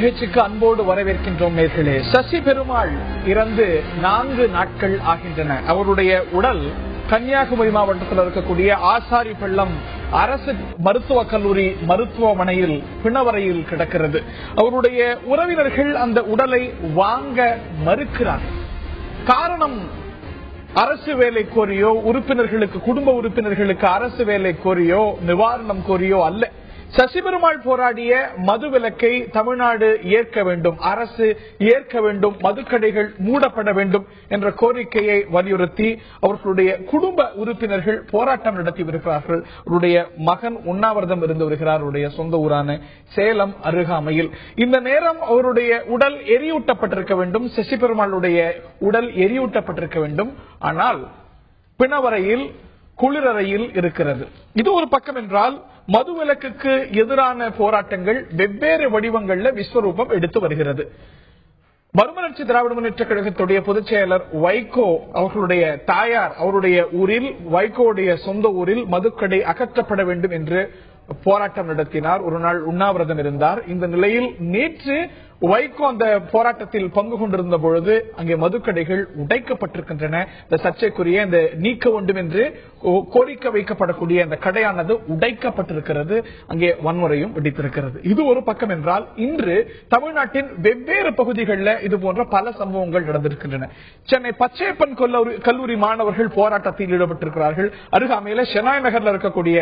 நிகழ்ச்சிக்கு அன்போடு வரவேற்கின்றோம் நேர்களே. சசி பெருமாள் இறந்து 4 நாட்கள் ஆகின்றன. அவருடைய உடல் கன்னியாகுமரி மாவட்டத்தில் இருக்கக்கூடிய ஆசாரி பள்ளம் அரசு மருத்துவக் கல்லூரி மருத்துவமனையில் பிணவரையில் கிடக்கிறது. அவருடைய உறவினர்கள் அந்த உடலை வாங்க மறுக்கிறார்கள். காரணம், அரசு வேலை கோரியோ உறுப்பினர்களுக்கு குடும்ப உறுப்பினர்களுக்கு அரசு வேலை கோரியோ நிவாரணம் கோரியோ அல்ல. சசி பெருமாள் போராடிய மதுவிலக்கை தமிழ்நாடு ஏற்க வேண்டும், அரசு ஏற்க வேண்டும், மதுக்கடைகள் மூடப்பட வேண்டும் என்ற கோரிக்கையை வலியுறுத்தி அவர்களுடைய குடும்ப உறுப்பினர்கள் போராட்டம் நடத்தி வருகிறார்கள். அவருடைய மகன் உண்ணாவிரதம் இருந்து வருகிறார், அவருடைய சொந்த ஊரான சேலம் அருகாமையில். இந்த நேரம் அவருடைய உடல் எரியூட்டப்பட்டிருக்க வேண்டும், சசி பெருமாளுடைய உடல் எரியூட்டப்பட்டிருக்க வேண்டும். ஆனால் பிணவரையில் குளிரறையில் இருக்கிறது. இது ஒரு பக்கம் என்றால், மதுவிலக்குக்கு எதிரான போராட்டங்கள் வெவ்வேறு வடிவங்களில் விஸ்வரூபம் எடுத்து வருகிறது. மறுமலர்ச்சி திராவிட முன்னேற்ற கழகத்துடைய பொதுச் செயலர் வைகோ அவர்களுடைய தாயார் அவருடைய ஊரில், வைகோவுடைய சொந்த ஊரில் மதுக்கடை அகற்றப்பட வேண்டும் என்று போராட்டம் நடத்தினார். ஒரு நாள் உண்ணாவிரதம் இருந்தார். இந்த நிலையில் நேற்று வைகோ அந்த போராட்டத்தில் பங்கு கொண்டிருந்த பொழுது அங்கே மதுக்கடைகள் உடைக்கப்பட்டிருக்கின்றன. இந்த சர்ச்சைக்குரிய இந்த நீக்க வேண்டும் என்று கோரிக்கை வைக்கப்படக்கூடிய அந்த கடையானது உடைக்கப்பட்டிருக்கிறது. அங்கே வன்முறையும் வெடித்திருக்கிறது. இது ஒரு பக்கம் என்றால், இன்று தமிழ்நாட்டின் வெவ்வேறு பகுதிகளில் இது போன்ற பல சம்பவங்கள் நடந்திருக்கின்றன. சென்னை பச்சையப்பன் கல்லூரி மாணவர்கள் போராட்டத்தில் ஈடுபட்டிருக்கிறார்கள். அருகாமையில ஷெனாய் நகர்ல இருக்கக்கூடிய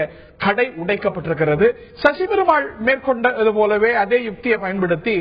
கடை உடைக்கப்பட்டிருக்கிறது. சசி பெருமாள் மேற்கொண்டது போலவே அதே யுக்தியை பயன்படுத்தி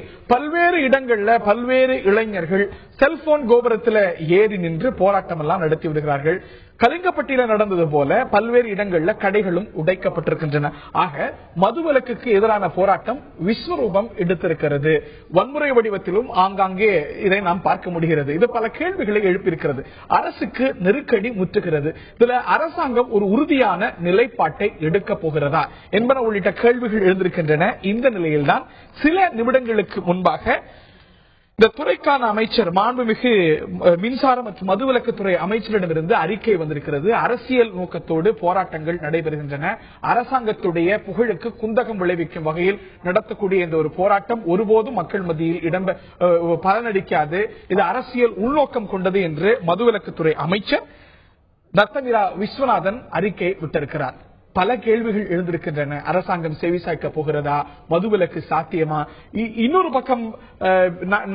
பல்வேறு இடங்கள்ல பல்வேறு இளைஞர்கள் செல்போன் கோபுரத்தில் ஏறி நின்று போராட்டம் எல்லாம் நடத்தி விடுகிறார்கள். கலிங்கப்பட்டியில நடந்தது போல பல்வேறு இடங்கள்ல கடைகளும் உடைக்கப்பட்டிருக்கின்றன. ஆக மதுவிலக்குக்கு எதிரான போராட்டம் விஸ்வரூபம் எடுத்திருக்கிறது. வன்முறை வடிவத்திலும் ஆங்காங்கே இதை நாம் பார்க்க முடிகிறது. இது பல கேள்விகளை எழுப்பியிருக்கிறது. அரசுக்கு நெருக்கடி முற்றுகிறது. இதுல அரசாங்கம் ஒரு உறுதியான நிலைப்பாட்டை எடுக்க போகிறதா என்பன உள்ளிட்ட கேள்விகள் எழுந்திருக்கின்றன. இந்த நிலையில்தான் சில நிமிடங்களுக்கு முன்பாக இந்த துறைக்கான அமைச்சர், மாண்புமிகு மின்சார மற்றும் மதுவிலக்குத்துறை அமைச்சரிடமிருந்து அறிக்கை வந்திருக்கிறது. அரசியல் நோக்கத்தோடு போராட்டங்கள் நடைபெறுகின்றன. அரசாங்கத்துடைய புகழுக்கு குந்தகம் விளைவிக்கும் வகையில் நடத்தக்கூடிய இந்த ஒரு போராட்டம் ஒருபோதும் மக்கள் மத்தியில் பலனளிக்காது, இது அரசியல் உள்நோக்கம் கொண்டது என்று மதுவிலக்குத்துறை அமைச்சர் ரத்தமிரா விஸ்வநாதன் அறிக்கை விட்டிருக்கிறார். பல கேள்விகள் எழுந்திருக்கின்றன. அரசாங்கம் செவிசாய்க்க போகிறதா? மதுவிலக்கு சாத்தியமா? இன்னொரு பக்கம்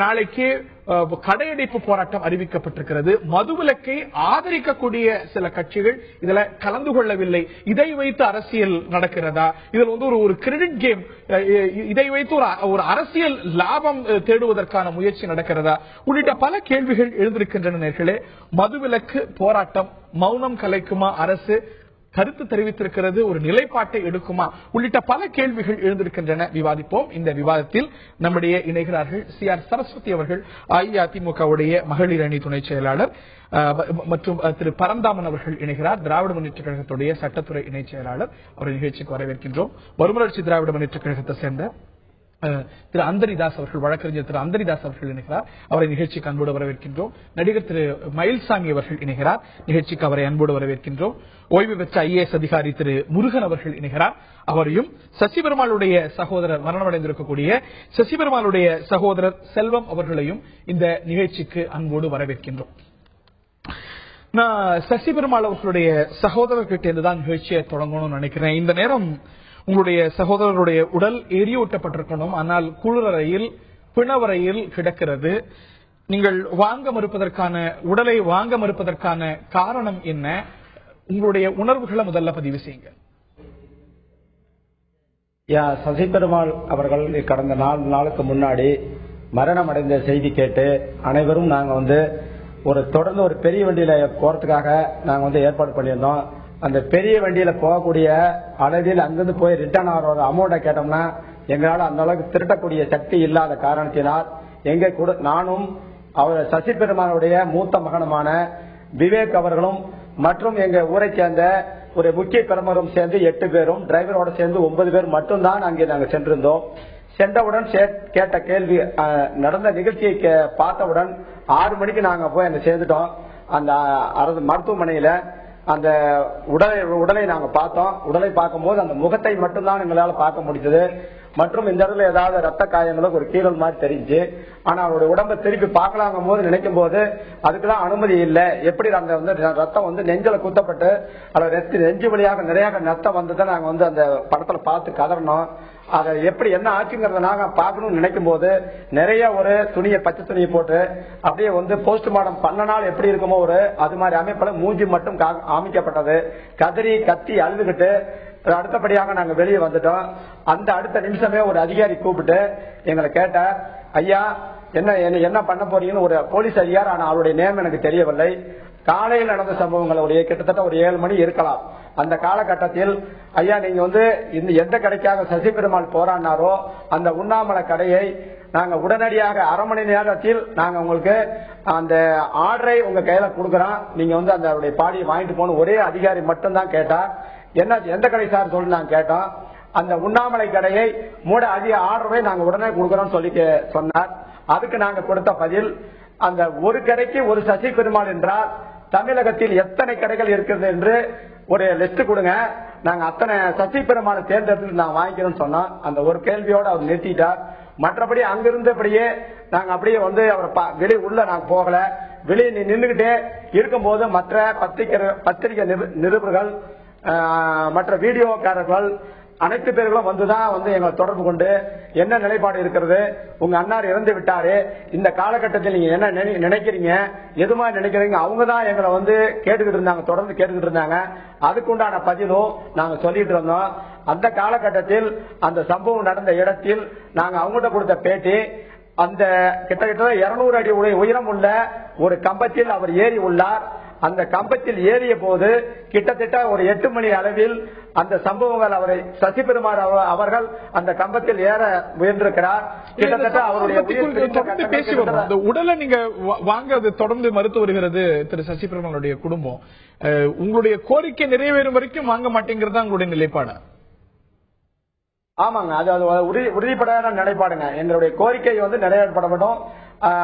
நாளைக்கு கடையடைப்பு போராட்டம் அறிவிக்கப்பட்டிருக்கிறது. மதுவிலக்கை ஆதரிக்கக்கூடிய சில கட்சிகள் இதுல கலந்து கொள்ளவில்லை. இதை வைத்து அரசியல் நடக்கிறதா? இதில் ஒரு கிரெடிட் கேம், இதை வைத்து ஒரு அரசியல் லாபம் தேடுவதற்கான முயற்சி நடக்கிறதா உள்ளிட்ட பல கேள்விகள் எழுந்திருக்கின்றன. நேர்களே, மதுவிலக்கு போராட்டம் மௌனம் கலைக்குமா? அரசு கருத்து தெரிவித்திருக்கிறது, ஒரு நிலைப்பாட்டை எடுக்குமா உள்ளிட்ட பல கேள்விகள் எழுந்திருக்கின்றன. விவாதிப்போம். இந்த விவாதத்தில் நம்முடைய இணைகிறார்கள் CR சரஸ்வதி அவர்கள், அஇஅதிமுகவுடைய மகளிர் அணி துணை செயலாளர், மற்றும் திரு பரந்தாமன் அவர்கள் இணைகிறார், திராவிட முன்னேற்ற கழகத்துடைய சட்டத்துறை இணை செயலாளர். அவரை நிகழ்ச்சிக்கு வரவேற்கின்றோம். மறுமலர்ச்சி திராவிட முன்னேற்ற கழகத்தை சேர்ந்த திரு அந்தரிதாஸ் அவர்கள், வழக்கறிஞர் திரு அந்தரிதாஸ் அவர்கள் இணைகிறார். அவரை நிகழ்ச்சிக்கு அன்போடு வரவேற்கின்றோம். நடிகர் திரு மயில்சாமி அவர்கள் இணைகிறார். நிகழ்ச்சிக்கு அவரை அன்போடு வரவேற்கின்றோம். ஓய்வு பெற்ற IAS அதிகாரி திரு முருகன் அவர்கள் இணைகிறார். அவரையும் சசி பெருமாளுடைய சகோதரர், மரணமடைந்திருக்கக்கூடிய சசி பெருமாளுடைய சகோதரர் செல்வம் அவர்களையும் இந்த நிகழ்ச்சிக்கு அன்போடு வரவேற்கின்றோம். நான் சசி பெருமாள் அவர்களுடைய சகோதரர்கிட்ட இருந்துதான் நிகழ்ச்சியை தொடங்கணும்னு நினைக்கிறேன். இந்த நேரம் உங்களுடைய சகோதரருடைய உடல் எரியூட்டப்பட்டிருக்கணும், ஆனால் குளிரறையில் பிணவரையில் கிடக்கிறது. நீங்கள் வாங்க மறுப்பதற்கான, உடலை வாங்க மறுப்பதற்கான காரணம் என்ன? உங்களுடைய உணர்வுகளை முதல்ல பதிவு செய்யுங்க. சசி பெருமாள் அவர்கள் கடந்த 4 நாளுக்கு முன்னாடி மரணம் அடைந்த செய்தி கேட்டு அனைவரும் நாங்க தொடர்ந்து ஒரு பெரிய வண்டியில போறதுக்காக நாங்க ஏற்பாடு பண்ணியிருந்தோம். அந்த பெரிய வண்டியில போகக்கூடிய அளவில் அங்கிருந்து போய் ரிட்டர்ன் ஆகிற அமௌண்ட்டை கேட்டோம்னா எங்களால் அந்த அளவுக்கு திரட்டக்கூடிய சக்தி இல்லாத காரணத்தினால் எங்க கூட நானும் அவர் சசி பெருமானுடைய மூத்த மகனுமான விவேக் அவர்களும் மற்றும் எங்க ஊரை சேர்ந்த ஒரு முக்கிய பிரமுகரும் சேர்ந்து 8 பேரும், டிரைவரோட சேர்ந்து 9 பேர் மட்டும்தான் அங்கே நாங்கள் சென்றிருந்தோம். சென்றவுடன் கேட்ட கேள்வி, நடந்த நிகழ்ச்சியை பார்த்தவுடன் 6 மணிக்கு நாங்க போய் அங்க சேர்ந்துட்டோம். அந்த மருத்துவமனையில அந்த உடலை நாங்க பார்த்தோம். உடலை பார்க்கும்போது அந்த முகத்தை மட்டும்தான் எங்களால பார்க்க முடிஞ்சது. மற்றும் இந்த இடத்துல ஏதாவது ரத்த காயங்களும் ஒரு கீரல் மாதிரி தெரிஞ்சு, ஆனா அவருடைய உடம்பை திருப்பி பார்க்கலாங்கும் போது நினைக்கும் போது அதுக்கெல்லாம் அனுமதி இல்லை. எப்படி அந்த வந்து ரத்தம் வந்து நெஞ்சில குத்தப்பட்டு நெஞ்சு வழியாக நிறைய ரத்தம் வந்ததை நாங்க வந்து அந்த படத்துல பார்த்து கதறணும். அதை எப்படி என்ன ஆச்சுங்கிறத நாங்க பார்க்கணும்னு நினைக்கும் போது நிறைய ஒரு துணியை பச்சை துணியை போட்டு அப்படியே வந்து போஸ்ட்மார்டம் பண்ண நாள் எப்படி இருக்குமோ ஒரு அது மாதிரி அமைப்புல மூஞ்சி மட்டும் காமிக்கப்பட்டது. கதறி கத்தி அழுதுகிட்டு அடுத்தபடியாக நாங்க வெளியே வந்துட்டோம். அந்த அடுத்த நிமிஷமே ஒரு அதிகாரி கூப்பிட்டு எங்களை கேட்டார், ஐயா என்ன பண்ண போறீங்கன்னு ஒரு போலீஸ் அதிகாரி, ஆனா அவருடைய நேம் எனக்கு தெரியவில்லை. காலையில் நடந்த சம்பவங்களுடைய கிட்டத்தட்ட ஒரு 7 மணி இருக்கலாம். அந்த காலகட்டத்தில் ஐயா நீங்க வந்து எந்த கடைக்காக சசி பெருமாள் போராடினாரோ அந்த உண்ணாமலை கடையை நாங்க உடனடியாக 1/2 மணி நேரத்தில் நாங்க உங்களுக்கு அந்த ஆர்டரை உங்க கையில கொடுக்கறோம், நீங்க வந்து அந்த பாடியை வாங்கிட்டு போன ஒரே அதிகாரி மட்டும் தான் கேட்டா. என்ன எந்த கடை சார் சொல்லி நாங்க கேட்டோம். அந்த உண்ணாமலை கடையை மூட அதிக ஆர்டரை நாங்க உடனே கொடுக்கறோம் சொல்லி சொன்னார். அதுக்கு நாங்க கொடுத்த பதில், அந்த ஒரு கடைக்கு ஒரு சசி பெருமாள் என்றால் தமிழகத்தில் எத்தனை கடைகள் இருக்கிறது என்று ஒரு லிஸ்ட் கொடுங்க, நாங்க அத்தனை சசி பெருமாளை தேர்ந்தெடுத்து நாங்க வாங்கிக்கிறோம் சொன்னோம். அந்த ஒரு கேள்வியோட அவர் நிறுத்திட்டார். மற்றபடி அங்கிருந்தபடியே நாங்க அப்படியே வந்து அவர் வெளியே உள்ள நாங்க போகல. வெளியே நின்றுகிட்டே இருக்கும்போது மற்ற பத்திரிகை நிருபர்கள் மற்ற வீடியோக்காரர்கள் அனைத்து பேர்களும் வந்துதான் வந்து எங்களை தொடர்பு கொண்டு என்ன நிலைப்பாடு இருக்கிறது, உங்க அண்ணார் இறந்து விட்டாரு, இந்த காலகட்டத்தில் நீங்க என்ன நினைக்கிறீங்க, எதுமா நினைக்கிறீங்க, அவங்க தான் எங்களை வந்து கேட்டுக்கிட்டு இருந்தாங்க, தொடர்ந்து கேட்டுக்கிட்டு இருந்தாங்க. அதுக்குண்டான பதிலும் நாங்க சொல்லிட்டு இருந்தோம். அந்த காலகட்டத்தில் அந்த சம்பவம் நடந்த இடத்தில் நாங்க அவங்ககிட்ட கொடுத்த பேட்டி, அந்த கிட்டத்தட்ட 200 அடி உயரம் உள்ள ஒரு கம்பத்தில் அவர் ஏறி உள்ளார். அந்த கம்பத்தில் ஏறிய போது கிட்டத்தட்ட ஒரு 8 மணி அளவில் அந்த சம்பவங்கள் அவரை சசி பெருமாள் அவர்கள் அந்த கம்பத்தில் ஏற முயன்றிருக்கிறார். கிட்டத்தட்ட அவருடைய உடலை நீங்க வாங்க தொடர்ந்து மறுத்து வருகிறது திரு சசி பெருமாளுடைய குடும்பம். உங்களுடைய கோரிக்கை நிறைவேறும் வரைக்கும் வாங்க மாட்டேங்கிறது உங்களுடைய நிலைப்பாடு? ஆமாங்க, அது உறுதிப்பட நிலைப்பாடுங்க. எங்களுடைய கோரிக்கை வந்து நிறைவேற்றப்பட வேண்டும்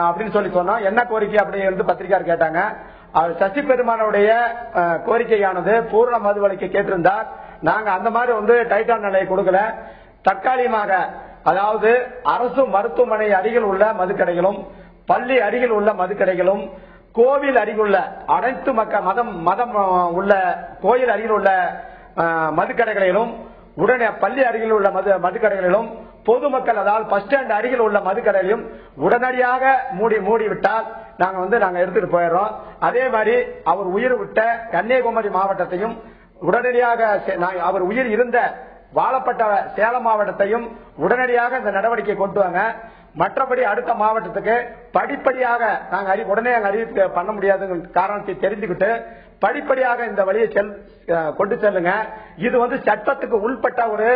அப்படின்னு சொல்லி சொன்னோம். என்ன கோரிக்கை அப்படின்னு பத்திரிகையாளர் கேட்டாங்க. சசி பெருமானுடைய கோரிக்கையானது பூர்ண மதுவிலக்கு கேட்டிருந்தார். நாங்க அந்த மாதிரி வந்து டைட்டான் நிலையை கொடுக்கல. தற்காலிகமாக, அதாவது அரசு மருத்துவமனை அருகில் உள்ள மதுக்கடைகளும், பள்ளி அருகில் உள்ள மதுக்கடைகளும், கோவில் அருகில் உள்ள அனைத்து மதம் உள்ள கோயில் அருகில் உள்ள மதுக்கடைகளிலும், உடனே பள்ளி அருகில் உள்ள மதுக்கடைகளிலும், பொதுமக்கள் அதாவது பஸ் ஸ்டாண்ட் அருகில் உள்ள மதுக்கடையிலும் உடனடியாக மூடிவிட்டால் நாங்க எடுத்துட்டு போயிடுறோம். அதே மாதிரி அவர் உயிர் விட்ட கன்னியாகுமரி மாவட்டத்தையும் உடனடியாக, அவர் உயிர் இருந்த வாழப்பட்ட சேலம் மாவட்டத்தையும் உடனடியாக இந்த நடவடிக்கை கொண்டு வாங்க. மற்றபடி அடுத்த மாவட்டத்துக்கு படிப்படியாக நாங்க உடனே அறிவிப்பு பண்ண முடியாத காரணத்தை தெரிஞ்சுக்கிட்டு படிப்படியாக இந்த வழியை கொண்டு செல்லுங்க. இது வந்து சட்டத்துக்கு உள்பட்ட ஒரு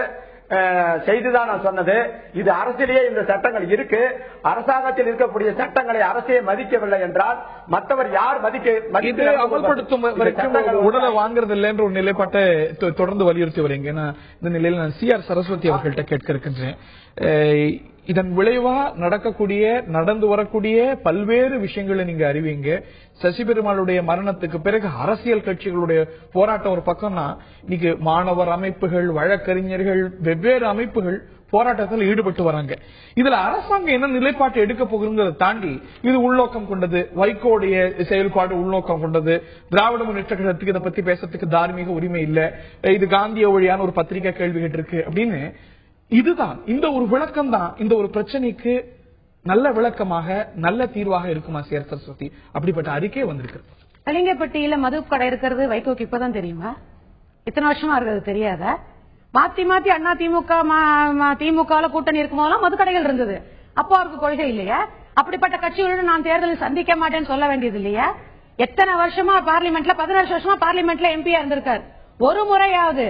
செய்திதான் நான் சொன்னது. இது அரசிலேயே இந்த சட்டங்கள் இருக்கு. அரசாங்கத்தில் இருக்கக்கூடிய சட்டங்களை அரசே மதிக்கவில்லை என்றால் மற்றவர் யார் அமல்படுத்தும் வரைக்கும் உடலை வாங்குறது இல்லை என்ற ஒரு நிலைப்பாட்டை தொடர்ந்து வலியுறுத்தி வரீங்க. இந்த நிலையில் நான் CR சரஸ்வதி அவர்கள்ட்ட கேட்க இருக்கின்றேன். இதன் விளைவா நடந்து வரக்கூடிய பல்வேறு விஷயங்களை நீங்க அறிவீங்க. சசி பெருமாளுடைய மரணத்துக்கு பிறகு அரசியல் கட்சிகளுடைய போராட்டம் ஒரு பக்கம்னா, இன்னைக்கு மாணவர் அமைப்புகள், வழக்கறிஞர்கள், வெவ்வேறு அமைப்புகள் போராட்டத்தில் ஈடுபட்டு வராங்க. இதுல அரசாங்கம் என்ன நிலைப்பாட்டை எடுக்க போகிறத தாண்டி இது உள்நோக்கம் கொண்டது, வைகோடைய செயல்பாடு உள்நோக்கம் கொண்டது, திராவிட முன்னேற்ற கழகத்துக்கு இதை பத்தி பேசுறதுக்கு தார்மீக உரிமை இல்ல, இது காந்திய வழியான ஒரு பத்திரிகை கேள்வி கேட்டிருக்கு அப்படின்னு. இதுதான் இந்த ஒரு விளக்கம் தான் இந்த ஒரு பிரச்சனைக்கு நல்ல விளக்கமாக நல்ல தீர்வாக இருக்குமா CR சரஸ்வதி? அப்படிப்பட்ட அறிக்கை வந்திருக்கு. கலிங்கப்பட்டியில மது கடை இருக்கிறது வைகோக்கு இப்பதான் தெரியுமா? இத்தனை வருஷமா இருக்கிறது தெரியாதா? மாத்தி அண்ணா திமுக கூட்டணி இருக்கும்போதெல்லாம் மது கடைகள் இருந்தது. அப்போ அவருக்கு கொள்கை இல்லையா? அப்படிப்பட்ட கட்சிகளுடன் நான் தேர்தலில் சந்திக்க மாட்டேன்னு சொல்ல வேண்டியது இல்லையா? எத்தனை வருஷமா பார்லிமெண்ட்ல 14 வருஷமா பார்லிமெண்ட்ல MP இருந்திருக்கார். ஒரு முறையாவது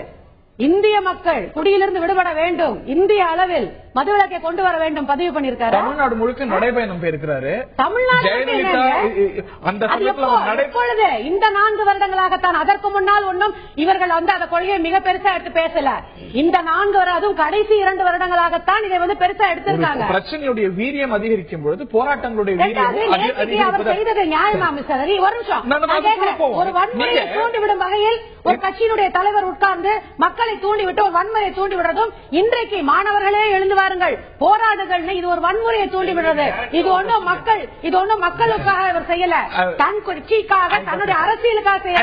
இந்திய மக்கள் குடியிலிருந்து விடுபட வேண்டும், இந்திய அளவில் மதுவிலக்கை கொண்டு வர வேண்டும் பதிவு பண்ணிருக்காரு. தமிழ்நாடு முழுக்க நடைபயணம் போயிருக்கிறாரு. தமிழ்நாடு அந்த எப்பொழுது இந்த 4 வருடங்களாகத்தான். அதற்கு முன்னால் ஒன்றும் இவர்கள் அந்த கொள்கையை மிக பெருசா எடுத்து பேசல. இந்த 4 வருடம், அதுவும் கடைசி 2 வருடங்களாகத்தான் இதை பெருசா எடுத்திருக்காங்க. பிரச்சனையுடைய வீரியம் அதிகரிக்கும் பொழுது போராட்டங்களுடைய வீரியம் அவர் செய்தது நியாயமா மிஸ்டர் ஹரி? ஒரு நிமிஷம். ஒரு வன்முறையை தூண்டிவிடும் வகையில் ஒரு கட்சியினுடைய தலைவர் உட்கார்ந்து மக்களை தூண்டிவிட்டு ஒரு வன்முறையை தூண்டிவிடுறதும், இன்றைக்கு மாணவர்களே எழுந்து வாருங்கள் போராடுகள், இது ஒரு வன்முறையை தூண்டிவிடுறது. இது ஒன்றும் மக்களுக்காக இவர் செய்யல, தன் கட்சிக்காக தன்னுடைய அரசியலுக்காக செய்ய.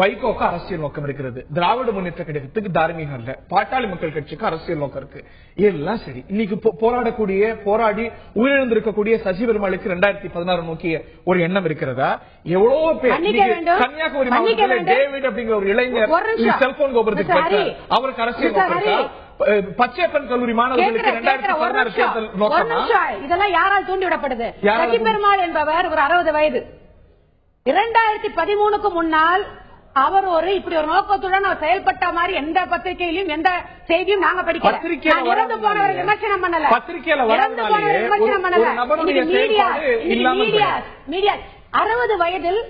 வைகோக்கு அரசியல் நோக்கம் இருக்கிறது, திராவிட முன்னேற்ற கழகத்துக்கு தார்மீகம் இல்ல, பாட்டாளி மக்கள் கட்சிக்கு அரசியல் நோக்கம் இருக்கு. எல்லாம் சரி. இன்னைக்கு போராடி உயிரிழந்திருக்கக்கூடிய சசி பெருமாளுக்கு 2016 நோக்கிய ஒரு எண்ணம் இருக்கிறதா? எவ்வளவு பேர் கன்னியாகுமரி மாவட்டத்தில் டேவிட் அப்படிங்கிற ஒரு இளைஞர் செல்போன் கோபுரத்துக்கு அவருக்கு அரசியல் நோக்கம் இருக்கா? பச்சையப்பன் கல்லூரி மாணவர்களுக்கு 2016 தேர்தல் நோக்கமா? இதெல்லாம் யாரால் தூண்டிவிடப்படுது? சசி பெருமாள் என்பவர் ஒரு 60 வயது. 2013க்கு முன்னால் அவர் இப்படி ஒரு நோக்கத்துடன் அவர் செயல்பட்ட மாதிரி எந்த பத்திரிகையிலும் எந்த செய்தியும் நாங்க படிக்கல. இறந்து போனவர் விமர்சனம் பண்ணல, இறந்து போனவர் விமர்சனம் பண்ணல. மீடியா 60 வயதில்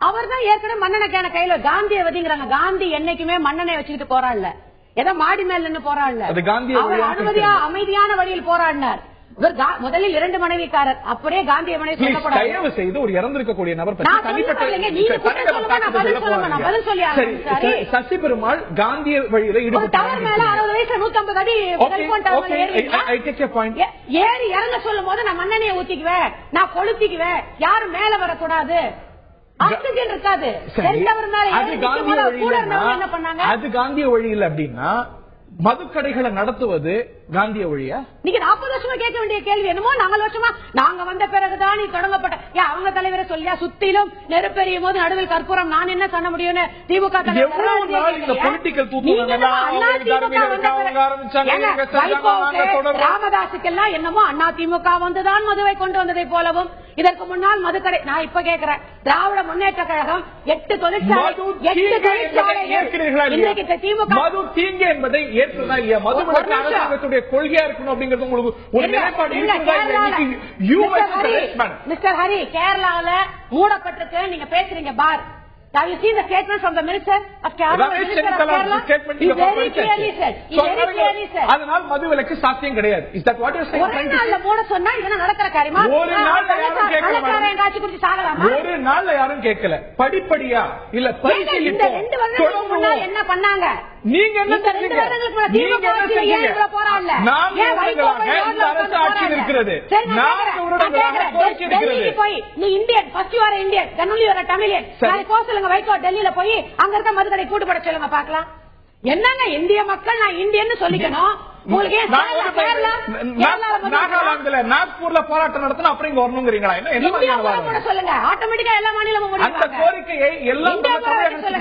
அவர் தான் ஏற்கனவே மன்னனை கையில காந்தியவதிங்கிறாங்க. காந்தி என்னைக்குமே மன்னனை வச்சுக்கிட்டு போராடல, ஏதோ மாடி மேல நின்று போராடல. அவர் அமைதியான வழியில் போராடினார். முதலில் 2 மனைவிக்காரர், அப்படியே காந்திய மனைவி தயவு செய்து ஒரு இறந்திருக்கக்கூடிய நபர் சசி பெருமாள் காந்திய வழியில ஈடுபட்டார். 60 வயசுல 150 அடி ஏறி இறங்க சொல்லும் போது நான் மண்ணெண்ணையை ஊத்திக்குவேன், நான் கொளுத்திக்குவேன், யாரும் மேல வரக்கூடாது, ஆக்சிஜன் இருக்காது. அது காந்திய வழியில் அப்படின்னா மதுக்கடைகளை நடத்துவது காந்திய வழியா? நீங்க 40 வருஷமா கேட்க வேண்டிய கேள்வி என்னமோ 4 வருஷமா நாங்க வந்த பிறகுதான் தொடங்கப்பட்ட. அவங்க தலைவரை சொல்லியா சுத்திலும் நெருப்பெரியும் போது நடுவில் கற்பூரம், நான் என்ன பண்ண முடியும்னு திமுக ராமதாசுக்கெல்லாம் என்னமோ அண்ணா திமுக வந்துதான் மதுவை கொண்டு வந்ததை போலவும், இதற்கு முன்னால் மதுக்கடை. நான் இப்ப கேட்கிறேன், திராவிட முன்னேற்ற கழகம் 8 தொழிற்சாலை மது தீங்கு என்பதை ஏற்றுதா இல்லையா? மதுவிலக்கு அரசாங்கத்துடைய கொள்கையா இருக்கணும் அப்படிங்கிறது உங்களுக்கு ஒரு நிலைப்பாடு மிஸ்டர் ஹரி, கேரளால மூடப்பட்டிருக்கு, நீங்க பேசுறீங்க பார். Have you seen the statement from the minister of Kerala? He very clearly said. அதனால் மதுவிலக்கு சாத்தியம் கிடையாது. Is that what you are saying? ஒரு நாள்ல மூட சொன்னா இதெல்லாம் நடக்கிற காரியமா? ஒரு நாள்ல யாரும் கேட்கல. காட்சி குறித்து சாகலாமா? ஒரு நாள்ல யாரும் கேட்கல. படிப்படியா இல்ல பரிசீலிப்போம். இந்த 2 வருஷத்துக்கு முன்னாடி என்ன பண்ணாங்க? நீங்க என்ன செஞ்சீங்க? நீங்க என்ன செஞ்சீங்க? போராடல. இந்த அரசு ஆட்சியில் இருக்கிறது. 4 வருடங்களாக கோரிக்கை இருக்கிறது. டெல்லிக்கு போய் நீ Indian, first you are Indian, then only you are a Tamilian. Vaiko டெல்லியில போய் அங்க இருக்க மதுக்கடை கூட்டுப்பட சொல்லுங்க பாக்கலாம். என்னங்க இந்திய மக்கள் நான் இந்தியன்னு சொல்லிக்கணும். நாகாலாந்துல நாக்பூர்ல போராட்டம் நடத்தினா அப்புறம் இங்க வரணுங்கிறீங்களா? என்ன சொல்லுங்க, ஆட்டோமேட்டிக்கா எல்லா மாநிலமும் அந்த கோரிக்கையை எல்லாம்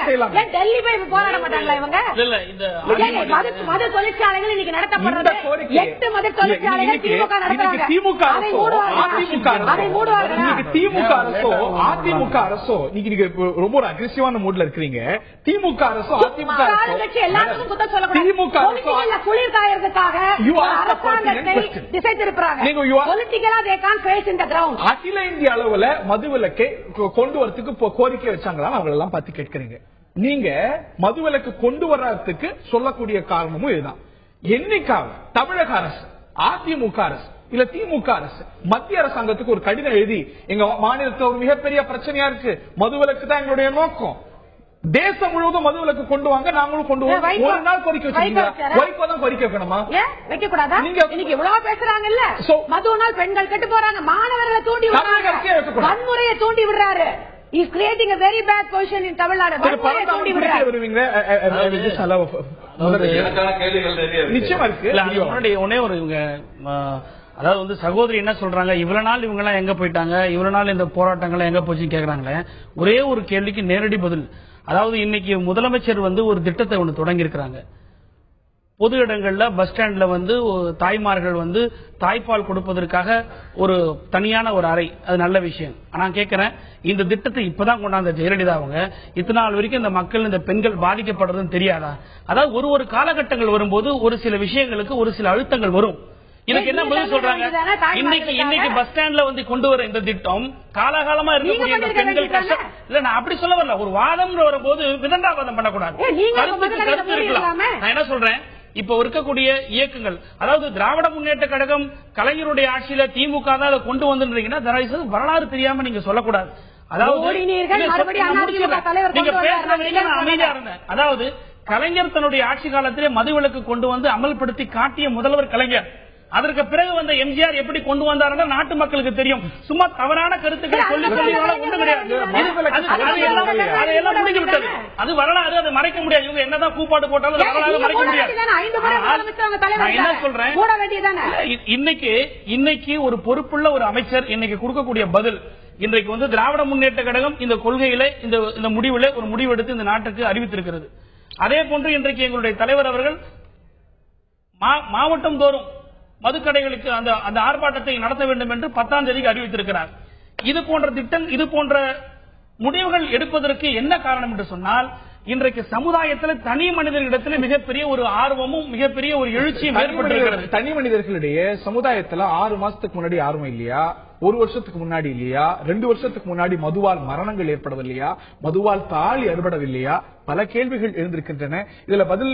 செய்யலாம். டெல்லி போய் போராட மாட்டாங்களா இவங்க? மது தொழிற்சாலைகள் இன்னைக்கு நடத்தப்படுறது 8 மது தொழிற்சாலைகள் திமுக நடத்துறாங்க. திமுக அதிமுக அரசோ நீங்க ரொம்ப ஒரு அக்ரெசிவான மூட்ல இருக்கிறீங்க. திமுக அரசோ அதிமுக அரசோ எல்லாத்துக்கும் குத்தம் சொல்லக்கூடாது. திமுக அரசோ குளிர் காயறதுக்காக திசை திருப்புறாங்க. அகில இந்திய அளவுல மதுவிலக்கை கொண்டு வரதுக்கு கோரிக்கை வச்சாங்களா? அவங்க எல்லாம் பார்த்து கேட்கறீங்க. நீங்க மதுவிலக்கு கொண்டு வர்றதுக்கு சொல்லக்கூடிய காரணமும் இதுதான். என்னைக்காவது தமிழக அரசு, அதிமுக அரசு இல்ல திமுக அரசு மத்திய அரசாங்கத்துக்கு ஒரு கடிதம் எழுதி எங்க மாநிலத்தில் ஒரு மிகப்பெரிய பிரச்சனையா இருக்கு, மதுவிலக்கு தான் எங்களுடைய நோக்கம், தேசம் முழுவதும் மதுவிலக்கு கொண்டு வாங்க, நாங்களும் கொண்டு வாங்க, ஒரு நாள் கோரிக்கை வச்சிருக்கீங்க. வைகோ தான் கோரிக்கை வைக்கணுமா? வைக்க கூடாதா? நீங்க இன்னைக்கு இவ்வளவு பேசுறாங்கல்ல, மதுவினால் பெண்கள் கெட்டு போறாங்க, மாணவர்களை தூண்டி விடுறாங்க, வன்முறையை தூண்டி விடுறாரு. He is creating a very bad position in Tamil Nadu. வன்முறையை தூண்டி விடுறாரு. நிச்சயமா இருக்கு. ஒன்னே ஒரு அதாவது சகோதரி என்ன சொல்றாங்க, இவ்வளவு நாள் இவங்க எல்லாம் எங்க போயிட்டாங்க, இவ்வளவு நாள் இந்த போராட்டங்கள் எங்க போச்சுன்னு கேக்குறாங்களே. ஒரே ஒரு கேள்விக்கு நேரடி பதில். அதாவது இன்னைக்கு முதலமைச்சர் ஒரு திட்டத்தை ஒண்ணு தொடங்கி இருக்கிறாங்க. பொது இடங்கள்ல பஸ் ஸ்டாண்ட்ல வந்து தாய்மார்கள் வந்து தாய்ப்பால் கொடுப்பதற்காக ஒரு தனியான ஒரு அறை, அது நல்ல விஷயம். நான் கேட்கிறேன், இந்த திட்டத்தை இப்பதான் கொண்டாந்த ஜெயலலிதா அவங்க இத்தனை நாள் வரைக்கும் இந்த மக்கள் இந்த பெண்கள் பாதிக்கப்படுறதுன்னு தெரியாதா? அதாவது ஒரு காலகட்டங்கள் வரும்போது ஒரு சில விஷயங்களுக்கு ஒரு சில அழுத்தங்கள் வரும். இதுக்கு என்ன பதில் சொல்றாங்க? இன்னைக்கு பஸ் ஸ்டாண்ட்ல வந்து கொண்டு வர இந்த திட்டம் காலகாலமா இருக்கக்கூடிய இந்த பெண்கள் கஷ்டம் இல்ல. நான் அப்படி சொல்ல வரல. ஒரு வாதம் வரும்போது விதண்டாவாதம் பண்ணக்கூடாது, கருத்து இருக்கலாம். நான் என்ன சொல்றேன், இப்ப இருக்கக்கூடிய இயக்கங்கள், அதாவது திராவிட முன்னேற்ற கழகம் கலைஞருடைய ஆட்சியில திமுக தான் அதை கொண்டு வந்துன்றீங்கன்னா வரலாறு தெரியாம நீங்க சொல்லக்கூடாது. அதாவது நீங்க பேசுறீங்க, நான் அமைதியா இருந்தேன். அதாவது கலைஞர் தன்னுடைய ஆட்சி காலத்திலே மதுவிலக்கு கொண்டு வந்து அமல்படுத்தி காட்டிய முதல்வர் கலைஞர். அதற்கு பிறகு வந்த எம்ஜிஆர் எப்படி கொண்டு வந்தாருன்னா நாட்டு மக்களுக்கு தெரியும். சும்மா தவறான கருத்துக்களை சொல்லி ஒண்ணு கிடையாது. அதெல்லாம் முடிஞ்சு விட்டது. அது வரலாறு, அதை மறைக்க முடியாது. இவங்க என்னதான் கூப்பாடு போட்டாலும் வரலாறு மறைக்க முடியாது. நான் என்ன சொல்றேன், இன்னைக்கு ஒரு பொறுப்புள்ள ஒரு அமைச்சர் இன்னைக்கு கொடுக்கக்கூடிய பதில், இன்றைக்கு வந்து திராவிட முன்னேற்ற கழகம் இந்த கொள்கையில இந்த முடிவுல ஒரு முடிவெடுத்து இந்த நாட்டுக்கு அறிவித்திருக்கிறது. அதே போன்று இன்றைக்கு எங்களுடைய தலைவர் அவர்கள் மாவட்டம் தோறும் மதுக்கடைகளுக்கு அந்த ஆர்ப்பாட்டத்தை நடத்த வேண்டும் என்று 10ஆம் தேதிக்கு அறிவித்திருக்கிறார். இது போன்ற திட்டம், இது போன்ற முடிவுகள் எடுப்பதற்கு என்ன காரணம் என்று சொன்னால், இன்றைக்கு சமுதாயத்தில் தனி மனிதர்களிடத்தில் மிகப்பெரிய ஒரு ஆர்வமும் மிகப்பெரிய ஒரு எழுச்சியும் ஏற்பட்டிருக்கிறது. தனி மனிதர்களிடையே சமுதாயத்தில் 6 மாசத்துக்கு முன்னாடி ஆர்வம் இல்லையா? 1 வருஷத்துக்கு முன்னாடி இல்லையா? 2 வருஷத்துக்கு முன்னாடி மதுவால் மரணங்கள் ஏற்படவில்லையா? மதுவால் தாலி அறுபடவில்லையா? பல கேள்விகள் எழுந்திருக்கின்றன. இதுல பதில்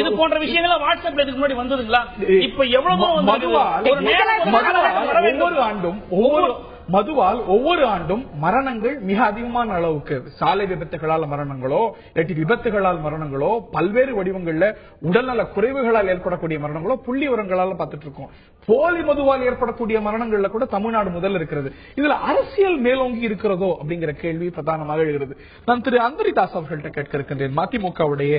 இது போன்ற விஷயங்கள் வாட்ஸ்அப்ல இதுக்கு முன்னாடி வந்ததுங்களா? இப்ப எவ்வளவு மதுவால் ஒவ்வொரு ஆண்டும் மரணங்கள் மிக அதிகமான அளவுக்கு, சாலை விபத்துகளால் மரணங்களோ விபத்துகளால் மரணங்களோ, பல்வேறு வடிவங்கள்ல உடல்நல குறைவுகளால் ஏற்படக்கூடிய மரணங்களோ புள்ளி விவரங்களால பார்த்துட்டு இருக்கோம். போலி மதுவால் ஏற்படக்கூடிய மரணங்கள்ல கூட தமிழ்நாடு முதல் இருக்கிறது. இதுல அரசியல் மேலோங்கி இருக்கிறதோ அப்படிங்கிற கேள்வி பிரதானமாக எழுகிறது. நான் திரு அந்தரிதாஸ் அவர்கள்ட்ட கேட்க இருக்கின்றேன். மதிமுகவுடைய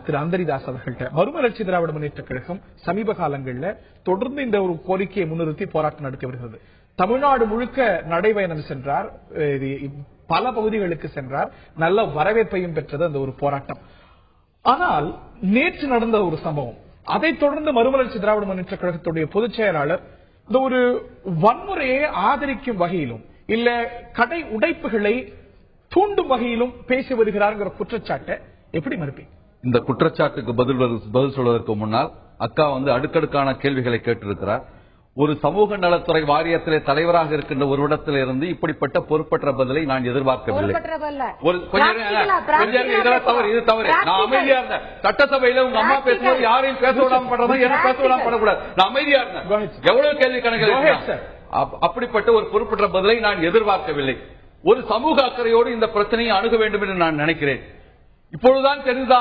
திரு அந்தரிதாஸ் அவர்கள்ட்ட, மறுமலர்ச்சி திராவிட முன்னேற்ற கழகம் சமீப காலங்களில் தொடர்ந்து இந்த ஒரு கோரிக்கையை முன்னிறுத்தி போராட்டம் நடத்தி வருகிறது. தமிழ்நாடு முழுக்க நடைபயணம் சென்றார், பல பகுதிகளுக்கு சென்றார், நல்ல வரவேற்பையும் பெற்றது அந்த ஒரு போராட்டம். ஆனால் நேற்று நடந்த ஒரு சம்பவம், அதைத் தொடர்ந்து மறுமலர்ச்சி திராவிட முன்னேற்ற கழகத்துடைய பொதுச் செயலாளர் இந்த ஒரு வன்முறையை ஆதரிக்கும் வகையிலும் இல்ல கடை உடைப்புகளை தூண்டும் வகையிலும் பேசி வருகிறார் குற்றச்சாட்டை எப்படி மறுப்பீங்க? இந்த குற்றச்சாட்டுக்கு பதில் சொல்வதற்கு முன்னால் அக்கா வந்து அடுக்கடுக்கான கேள்விகளை கேட்டிருக்கிறார். ஒரு சமூக நலத்துறை வாரியத்திலே தலைவராக இருக்கின்ற ஒரு இடத்தில் இருந்து இப்படிப்பட்ட பொறுப்பற்ற பதிலை நான் எதிர்பார்க்கவில்லை. இது தவறு. நான் அமைதியா இருந்தேன். சட்டசபையில உங்க அம்மா பேசும்போது யாரையும் பேச விடாம பண்றது, என்ன பேச விடாம பண்ணக்கூடாது. நான் அமைதியா இருந்தேன். எவ்வளவு கேள்வி கணக்கு. அப்படிப்பட்ட ஒரு பொறுப்பற்ற பதிலை நான் எதிர்பார்க்கவில்லை. ஒரு சமூக அக்கறையோடு இந்த பிரச்சனையை அணுக வேண்டும் என்று நான் நினைக்கிறேன். இப்பொழுதுதான் தெரிந்தா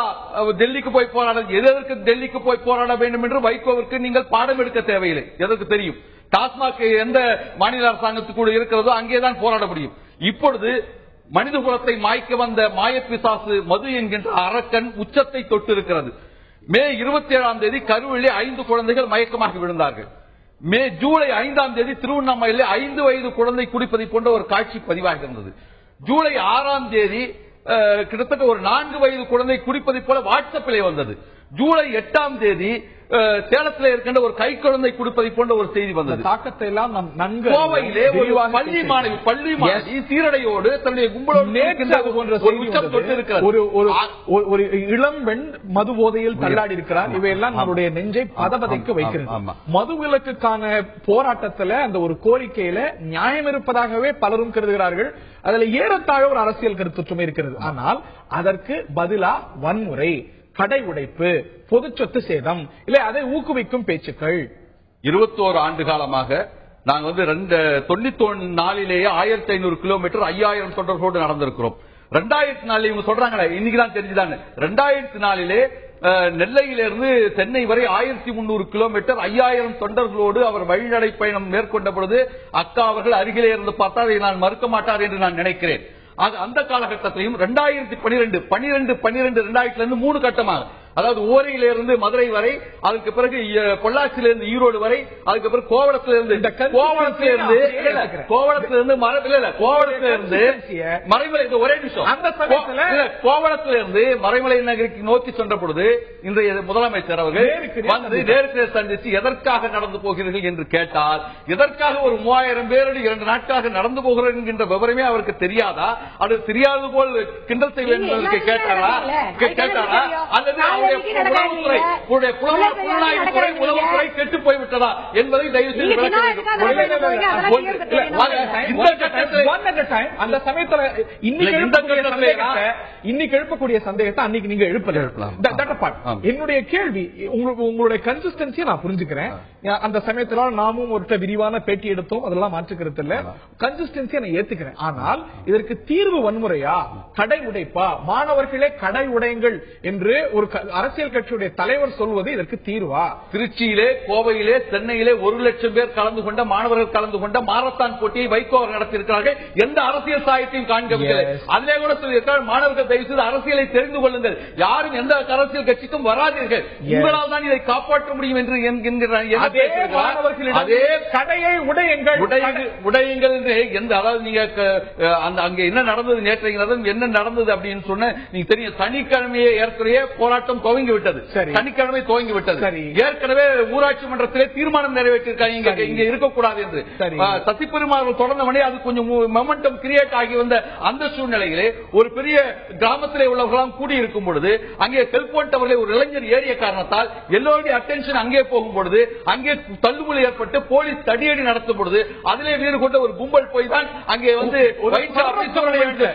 டெல்லிக்கு போய் போராட, எதற்கு டெல்லிக்கு போய் போராட வேண்டும் என்று வைகோவிற்கு நீங்கள் பாடம் எடுக்க தேவையில்லை. எதற்கு தெரியும்? டாஸ்மாக் எந்த மாநில அரசாங்கத்துக்கு இருக்கிறதோ அங்கேதான் போராட முடியும். இப்பொழுது மனித குலத்தை மாய்க்க வந்த மாயப்பிசாசு மது என்கின்ற அரக்கன் உச்சத்தை தொட்டு இருக்கிறது. மே 27ஆம் தேதி கரூரிலே 5 குழந்தைகள் மயக்கமாக விழுந்தார்கள். ஜூலை 5ஆம் தேதி திருவண்ணாமலையிலே 5 வயது குழந்தை குடிப்பதை போன்ற ஒரு காட்சி பதிவாகி இருந்தது. ஜூலை 6ஆம் தேதி கிட்டத்தட்ட ஒரு 4 வயது குழந்தை குடிப்பதை போல வாட்ஸ்அப்பிலே வந்தது. ஜூலை 8ஆம் தேதி சேலத்தில் இருக்கின்ற ஒரு கை குழந்தை குடிப்பதை போன்ற ஒரு செய்தி வந்தது. தாக்கத்தை எல்லாம் நன்கு கோவையிலே ஒரு பள்ளி மாணவி சீரடையோடு தன்னுடைய ஒரு இளம்பெண் மது போதையில் தள்ளாடி இருக்கிறார். இவையெல்லாம் நம்முடைய நெஞ்சை பதபதைக்க வைக்கிறது. மதுவிலக்குக்கான போராட்டத்தில் அந்த ஒரு கோரிக்கையில நியாயம் இருப்பதாகவே பலரும் கருதுகிறார்கள். அதுல ஏறத்தாழ ஒரு அரசியல் கருத்துமே இருக்கிறது. ஆனால் அதற்கு பதிலா வன்முறை, கடை உடைப்பு, பொது சொத்து சேதம், இல்ல அதை ஊக்குவிக்கும் பேச்சுக்கள். 21 ஆண்டு காலமாக நாங்க வந்து 94 1500 கிலோமீட்டர் 5000 தொண்டர்களோடு நடந்திருக்கிறோம். 2004 இவங்க சொல்றாங்க, இன்னைக்குதான் தெரிஞ்சுதாங்க, 2004 நெல்லையிலிருந்து சென்னை வரை 1300 கிலோமீட்டர் 5000 தொண்டர்களோடு அவர் வழிநடை பயணம் மேற்கொண்ட பொழுது அக்கா அவர்கள் அருகிலே இருந்து பார்த்தால் அதை நான் மறுக்க மாட்டார் என்று நான் நினைக்கிறேன். அந்த காலகட்டத்திலையும் 2012 2000 3 கட்டமாக அதாவது ஓரையிலிருந்து மதுரை வரை, அதுக்கு பிறகு பொள்ளாச்சியிலிருந்து ஈரோடு வரை, அதுக்கு பிறகு கோவளத்திலிருந்து மறைமலை, ஒரே நிமிஷம், கோவளத்திலிருந்து மறைமலை நகருக்கு நோக்கி சென்ற பொழுது இன்றைய முதலமைச்சர் அவர்கள் வந்து நேருக்கு சந்தித்து எதற்காக நடந்து போகிறீர்கள் என்று கேட்டால், எதற்காக ஒரு 3000 பேரோடு 2 நாட்களாக நடந்து போகிறோம் என்கின்ற விவரமே அவருக்கு தெரியாதா, அது தெரியாது போல் கிண்டல் செய்ய வேண்டும் என்று கேட்டாரா அல்லது அவருடைய புலனாய்வுத்துறை உளவுத்துறை கெட்டு போய்விட்டதா என்பதை தயவு செய்து விளக்க வேண்டும். அந்த சமயத்தில் இன்னைக்கு எழுப்பக்கூடிய சந்தேகத்தை அன்னைக்கு நீங்க எழுப்பலாம். என்னுடைய கேள்வி, உங்களுடைய கன்சிஸ்டன்சியை நான் புரிஞ்சுக்கிறேன். அந்த சமயத்தில நாமும் ஒரு விரிவான பேட்டி எடுத்தோம், அதெல்லாம் மாற்றுக்கிறது இல்ல. கன்சிஸ்டன்சியை நான் ஏத்துக்கிறேன். ஆனால் இதற்கு தீர்வு வன்முறையா, கடை உடைப்பா, மாணவர்களே கடை உடையுங்கள் என்று ஒரு அரசியல் கட்சியுடைய தலைவர் சொல்வது இதற்கு தீர்வா? திருச்சியிலே, கோவையிலே, சென்னையிலே 1 லட்சம் பேர் கலந்து கொண்ட மாணவர்கள் கலந்து கொண்ட மாரத்தான் போட்டியை வைகோ நடத்தியிருக்கிறார்கள். எந்த அரசியல் சாயத்தையும் காண்கவில்லை. அதிலே கூட சொல்லியிருக்கிறார், மாணவர்கள் தயவு செய்து அரசியலை தெரிந்து கொள்ளுங்கள், யாரும் எந்த அரசியல் கட்சிக்கும் வராதீர்கள், உங்களால் தான் இதை காப்பாற்ற முடியும் என்று அதே கடையை உடையுங்கள் எந்த, அதாவது நீங்க அங்க என்ன நடந்தது, நேற்றைய என்ன நடந்தது அப்படின்னு சொன்ன நீங்க தெரியும். சனிக்கிழமையே ஏற்கனவே போராட்டம் துவங்கி விட்டது. சனிக்கிழமை துவங்கி விட்டது. ஏற்கனவே ஊராட்சி மன்றத்திலே தீர்மானம் நிறைவேற்றிருக்காங்க இங்க இருக்கக்கூடாது என்று. சசி பெருமாள் தொடர்ந்த மணி அது கொஞ்சம் மொமெண்டம் கிரியேட் ஆகி வந்த அந்த சூழ்நிலையிலே ஒரு பெரிய கிராமத்திலே உள்ளவர்களாம் கூடியிருக்கும் பொழுது அங்கே செல்போன் டவர்களை ஒரு இளைஞர் ஏறிய காரணத்தால் எல்லோருடைய அட்டென்ஷன் அங்கே போகும் பொழுது அங்கே தள்ளுமுறை ஏற்பட்டு போலீஸ் தடியடி நடத்தும் பொழுது அதிலே வீடு கொண்ட ஒரு கும்பல் போய் தான் அங்கே வந்து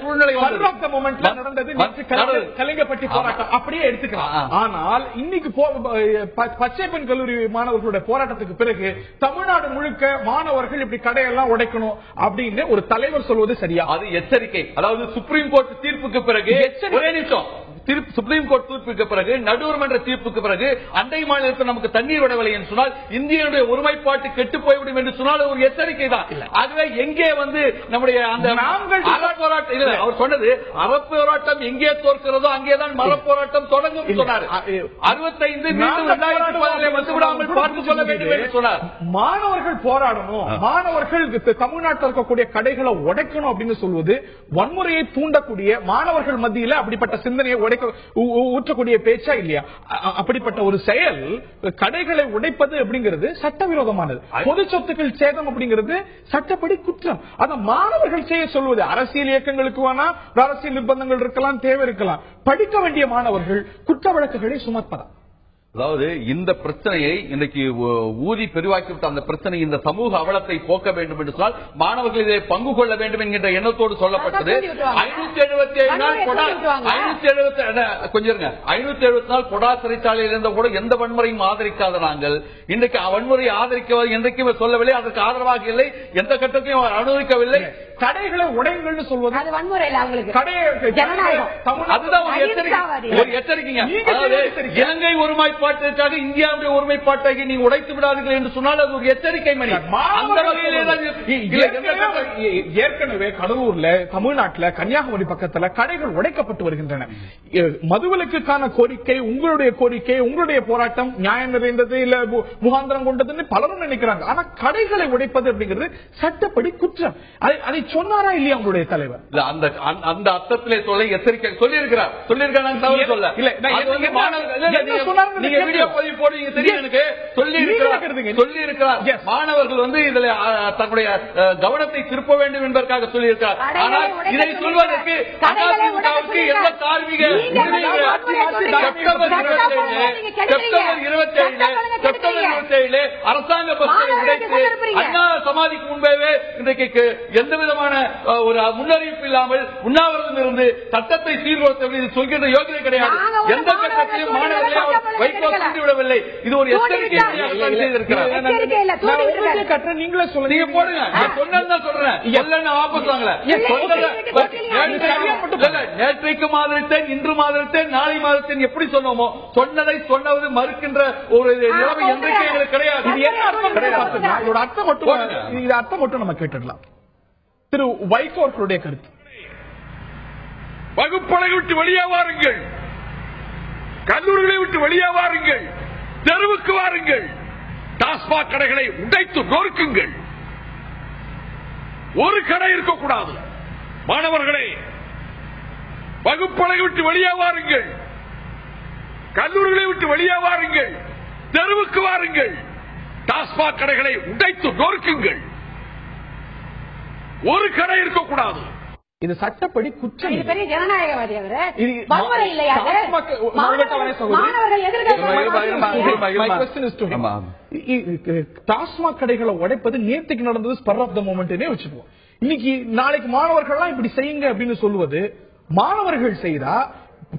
சூழ்நிலை நடந்தது. கலிங்கப்பட்டி போராட்டம் அப்படியே எடுத்துக்கலாம். ஆனால் இன்னைக்கு பச்சை பெண் கல்லூரி மாணவர்களுடைய போராட்டத்துக்கு பிறகு தமிழ்நாடு முழுக்க மாணவர்கள் இப்படி கடையெல்லாம் உடைக்கணும் அப்படின்னு ஒரு தலைவர் சொல்வது சரியா? அது எச்சரிக்கை. அதாவது சுப்ரீம் கோர்ட் தீர்ப்புக்கு பிறகு, ஒரே நிமிஷம், சுப்ரீம் கோர்ட் தீர்ப்புக்கு பிறகு, நடுவர் மன்ற தீர்ப்புக்கு பிறகு அண்டை மாநிலத்தில் நமக்கு தண்ணீர் விடவில்லை என்று சொன்னால் இந்தியனுடைய ஒருமைப்பாட்டு கெட்டு போய்விடும் என்று சொன்னால் ஒரு எச்சரிக்கை தான். ஆகவே எங்கே வந்து நம்முடைய அந்த அறப்போராட்டம், அவர் சொன்னது அறப்போராட்டம் எங்கே தோற்கிறதோ அங்கேதான் மரப்போராட்டம் தொடங்கும் சொன்னார். 65 மீண்டும் 2010 வந்துவிடாமல் பார்த்துக் கொள்ள வேண்டும் என்று சொன்னார். மாணவர்கள் போராடணும், மாணவர்கள் தமிழ்நாட்டில் இருக்கக்கூடிய கடைகளை உடைக்கணும் அப்படின்னு சொல்வது வன்முறையை தூண்டக்கூடிய, மாணவர்கள் மத்தியில் அப்படிப்பட்ட சிந்தனையை ஊற்றக்கூடிய பேச்சா இல்லையா? அப்படிப்பட்ட ஒரு செயல், கடைகளை உடைப்பது அப்படிங்கிறது சட்டவிரோதமானது. பொது சொத்துக்கள் சேதம் அப்படிங்கிறது சட்டப்படி குற்றம். அதை மாணவர்கள் செய்ய சொல்வது, அரசியல் இயக்கங்களுக்கு வேணா அரசியல் நிர்பந்தங்கள் இருக்கலாம், தேவை இருக்கலாம், படிக்க வேண்டிய மாணவர்கள் குற்ற வழக்குகளை சுமப்பதா? அதாவது இந்த பிரச்சனையை இன்றைக்கு ஊதி பெரிவாக்கிவிட்ட அந்த பிரச்சனை, இந்த சமூக அவலத்தை போக்க வேண்டும் என்று சொன்னால் மாணவர்கள் இதை பங்கு கொள்ள வேண்டும் என்கின்ற எண்ணத்தோடு சொல்லப்பட்டது. 577 நாள் கொடா சிறைச்சாலையில் இருந்த கூட எந்த வன்முறையும் ஆதரிக்காத நாங்கள் இன்றைக்கு வன்முறையை ஆதரிக்க என்றைக்குமே சொல்லவில்லை, அதற்கு ஆதரவாக இல்லை, எந்த கட்டத்தையும் அவர் அனுமதிக்கவில்லை. கடைகளை உடையுங்கள் சொல்வது அதுதான் ஒரு எச்சரிக்கைங்க. இலங்கை ஒருமைப்பாட்டிற்காக இந்தியாவுடைய ஒருமைப்பாட்டை நீங்க உடைத்து விடாதீர்கள் என்று சொன்னால் அது ஒரு எச்சரிக்கை மணி. அந்த வகையிலே ஏற்கனவே கடலூர்ல, தமிழ்நாட்டில் கன்னியாகுமரி பக்கத்தில் கடைகள் உடைக்கப்பட்டு வருகின்றன. மதுவிலக்குக்கான கோரிக்கை, உங்களுடைய கோரிக்கை, உங்களுடைய போராட்டம் நியாயம் நிறைந்தது இல்ல முகாந்திரம் கொண்டதுன்னு பலரும் நினைக்கிறாங்க. ஆனா கடைகளை உடைப்பது அப்படிங்கிறது சட்டப்படி குற்றம். அதை சொன்னாரா இல்லையா உங்களுடைய தலைவர்? அந்த அர்த்தத்திலே சொல்ல எச்சரிக்கை சொல்லியிருக்கிறார். மாணவர்கள் வந்து இதில் தன்னுடைய கவனத்தை திருப்ப வேண்டும் என்பதற்காக சொல்லியிருக்கிறார். ஆனால் இதை சொல்வதற்கு அதிமுகவுக்கு எந்த தார்மீக செப்டம்பர் 27 அரசாங்க பஸ்களை உடைத்து அண்ணா சமாதிக்கு முன்பே இன்றைக்கு எந்த விதமான ஒரு முன்னறிவிப்பு இல்லாமல் உண்ணாவிரதம் இருந்து சட்டத்தை சீர்குலைத்து சொல்கின்ற யோசனை கிடையாது. எந்த கட்டத்தையும் மாணவர்களை வைகோ தூண்டிவிடவில்லை. இது ஒரு எச்சரிக்கை செய்திருக்கிறார். நீங்களே சொல்லுங்க, நீங்க போடுங்க. சொன்னதான் சொல்றேன், வாபஸ் வாங்கல. நேற்றைக்கு மாதிரித்தேன், இன்று மாதிரித்தேன், நாளை மாதிரித்தேன் எப்படி சொன்னோமோ சொன்னதை சொன்னது மறுக்கின்ற ஒரு நிலைமை என்றைக்கு எங்களுக்கு கிடையாது. இது என்ன அர்த்தம் கிடையாது. அர்த்தம் மட்டும் நம்ம கேட்டுடலாம். திரு வைகோ அவர்களுடைய கருத்து. வகுப்பறை விட்டு வெளியே வாருங்கள். கல்லூரிகளை விட்டு வெளியே வாருங்கள், தெருவுக்கு வாருங்கள், டாஸ்மாக் கடைகளை உடைத்து நொறுக்குங்கள். ஒரு கடை இருக்கக்கூடாது. மாணவர்களே, வகுப்பறை விட்டு வெளியே வாருங்கள், கல்லூரிகளை விட்டு வெளியே வாருங்கள், தெருவுக்கு வாருங்கள், டாஸ்மாக் கடைகளை உடைத்து நொறுக்குங்கள். ஒரு கடை இருக்கக்கூடாது. இது சட்டப்படி குற்றம். இது பெரிய ஜனநாயகவாதி அவரு. இது வன்முறை இல்லையா அது? டாஸ்மாக் கடைகளை உடைப்பது நேற்றுக்கு நடந்தது, ஸ்பர் ஆஃப் த மொமெண்ட்னே வச்சுக்குவோம். இன்னைக்கு நாளைக்கு மாணவர்கள்லாம் இப்படி செய்யுங்க அப்படின்னு சொல்லுவது, மாணவர்கள் செய்தா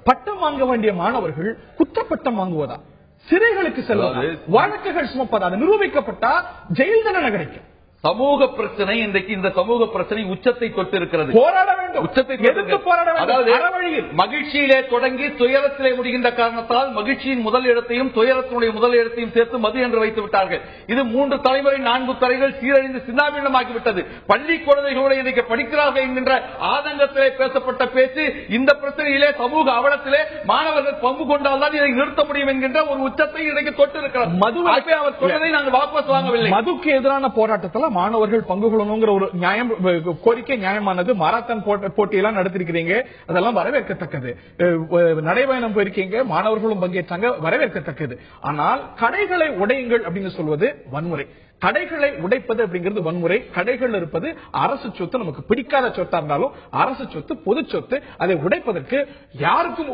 பட்டம் வாங்க வேண்டிய மாணவர்கள் குற்றப்பட்டம் வாங்குவதா, சிறைகளுக்கு செல்வது, வழக்குகள் சுமப்பதா, அது நிரூபிக்கப்பட்டா ஜெயில் தண்டனை கிடைக்கும். சமூக பிரச்சனை இன்றைக்கு இந்த சமூக பிரச்சனை உச்சத்தை தொட்டு இருக்கிறது. போராட வேண்டும், உச்சத்தை எதிர்த்து போராட வேண்டும். அதாவது மகிழ்ச்சியிலே தொடங்கி துயரத்திலே முடிகின்ற காரணத்தால் மகிழ்ச்சியின் முதல் இடத்தையும் துயரத்தினுடைய முதல் இடத்தையும் சேர்த்து மது என்று வைத்து விட்டார்கள். இது 3 தலைமுறை 4 தலைகள் சீரழிந்து சின்னாபின்னமாகிவிட்டது. பள்ளி குழந்தைகளோடு இன்றைக்கு படிக்கிறார்கள் என்கின்ற ஆதங்கத்திலே பேசப்பட்ட பேச்சு இந்த பிரச்சனையிலே சமூக அவலத்திலே மாணவர்கள் பங்கு கொண்டால்தான் இதை நிறுத்த முடியும் என்கின்ற ஒரு உச்சத்தை இன்றைக்கு தொட்டு இருக்கிறார். மதுவை அவர் சொன்னதை நாங்கள் வாபஸ் வாங்கவில்லை. மதுக்கு எதிரான போராட்டத்தில் மாணவர்கள் பங்கு கொள்ளணுங்கிற ஒரு நியாயம், கோரிக்கை நியாயமானது. மாரத்தான் போட்டியெல்லாம் நடத்திருக்கிறீங்க, அதெல்லாம் வரவேற்கத்தக்கது. நடைபயணம் போயிருக்கீங்க, மாணவர்களும் பங்கேற்றாங்க, வரவேற்கத்தக்கது. ஆனால் கடைகளை உடையுங்கள் அப்படின்னு சொல்வது வன்முறை. கடைகளை உடைப்பது அப்படிங்கிறது வன்முறை. கடைகள் இருப்பது அரசு சொத்து, நமக்கு பிடிக்காத சொத்தா இருந்தாலும் அரசு சொத்து, பொது சொத்து. அதை உடைப்பதற்கு யாருக்கும்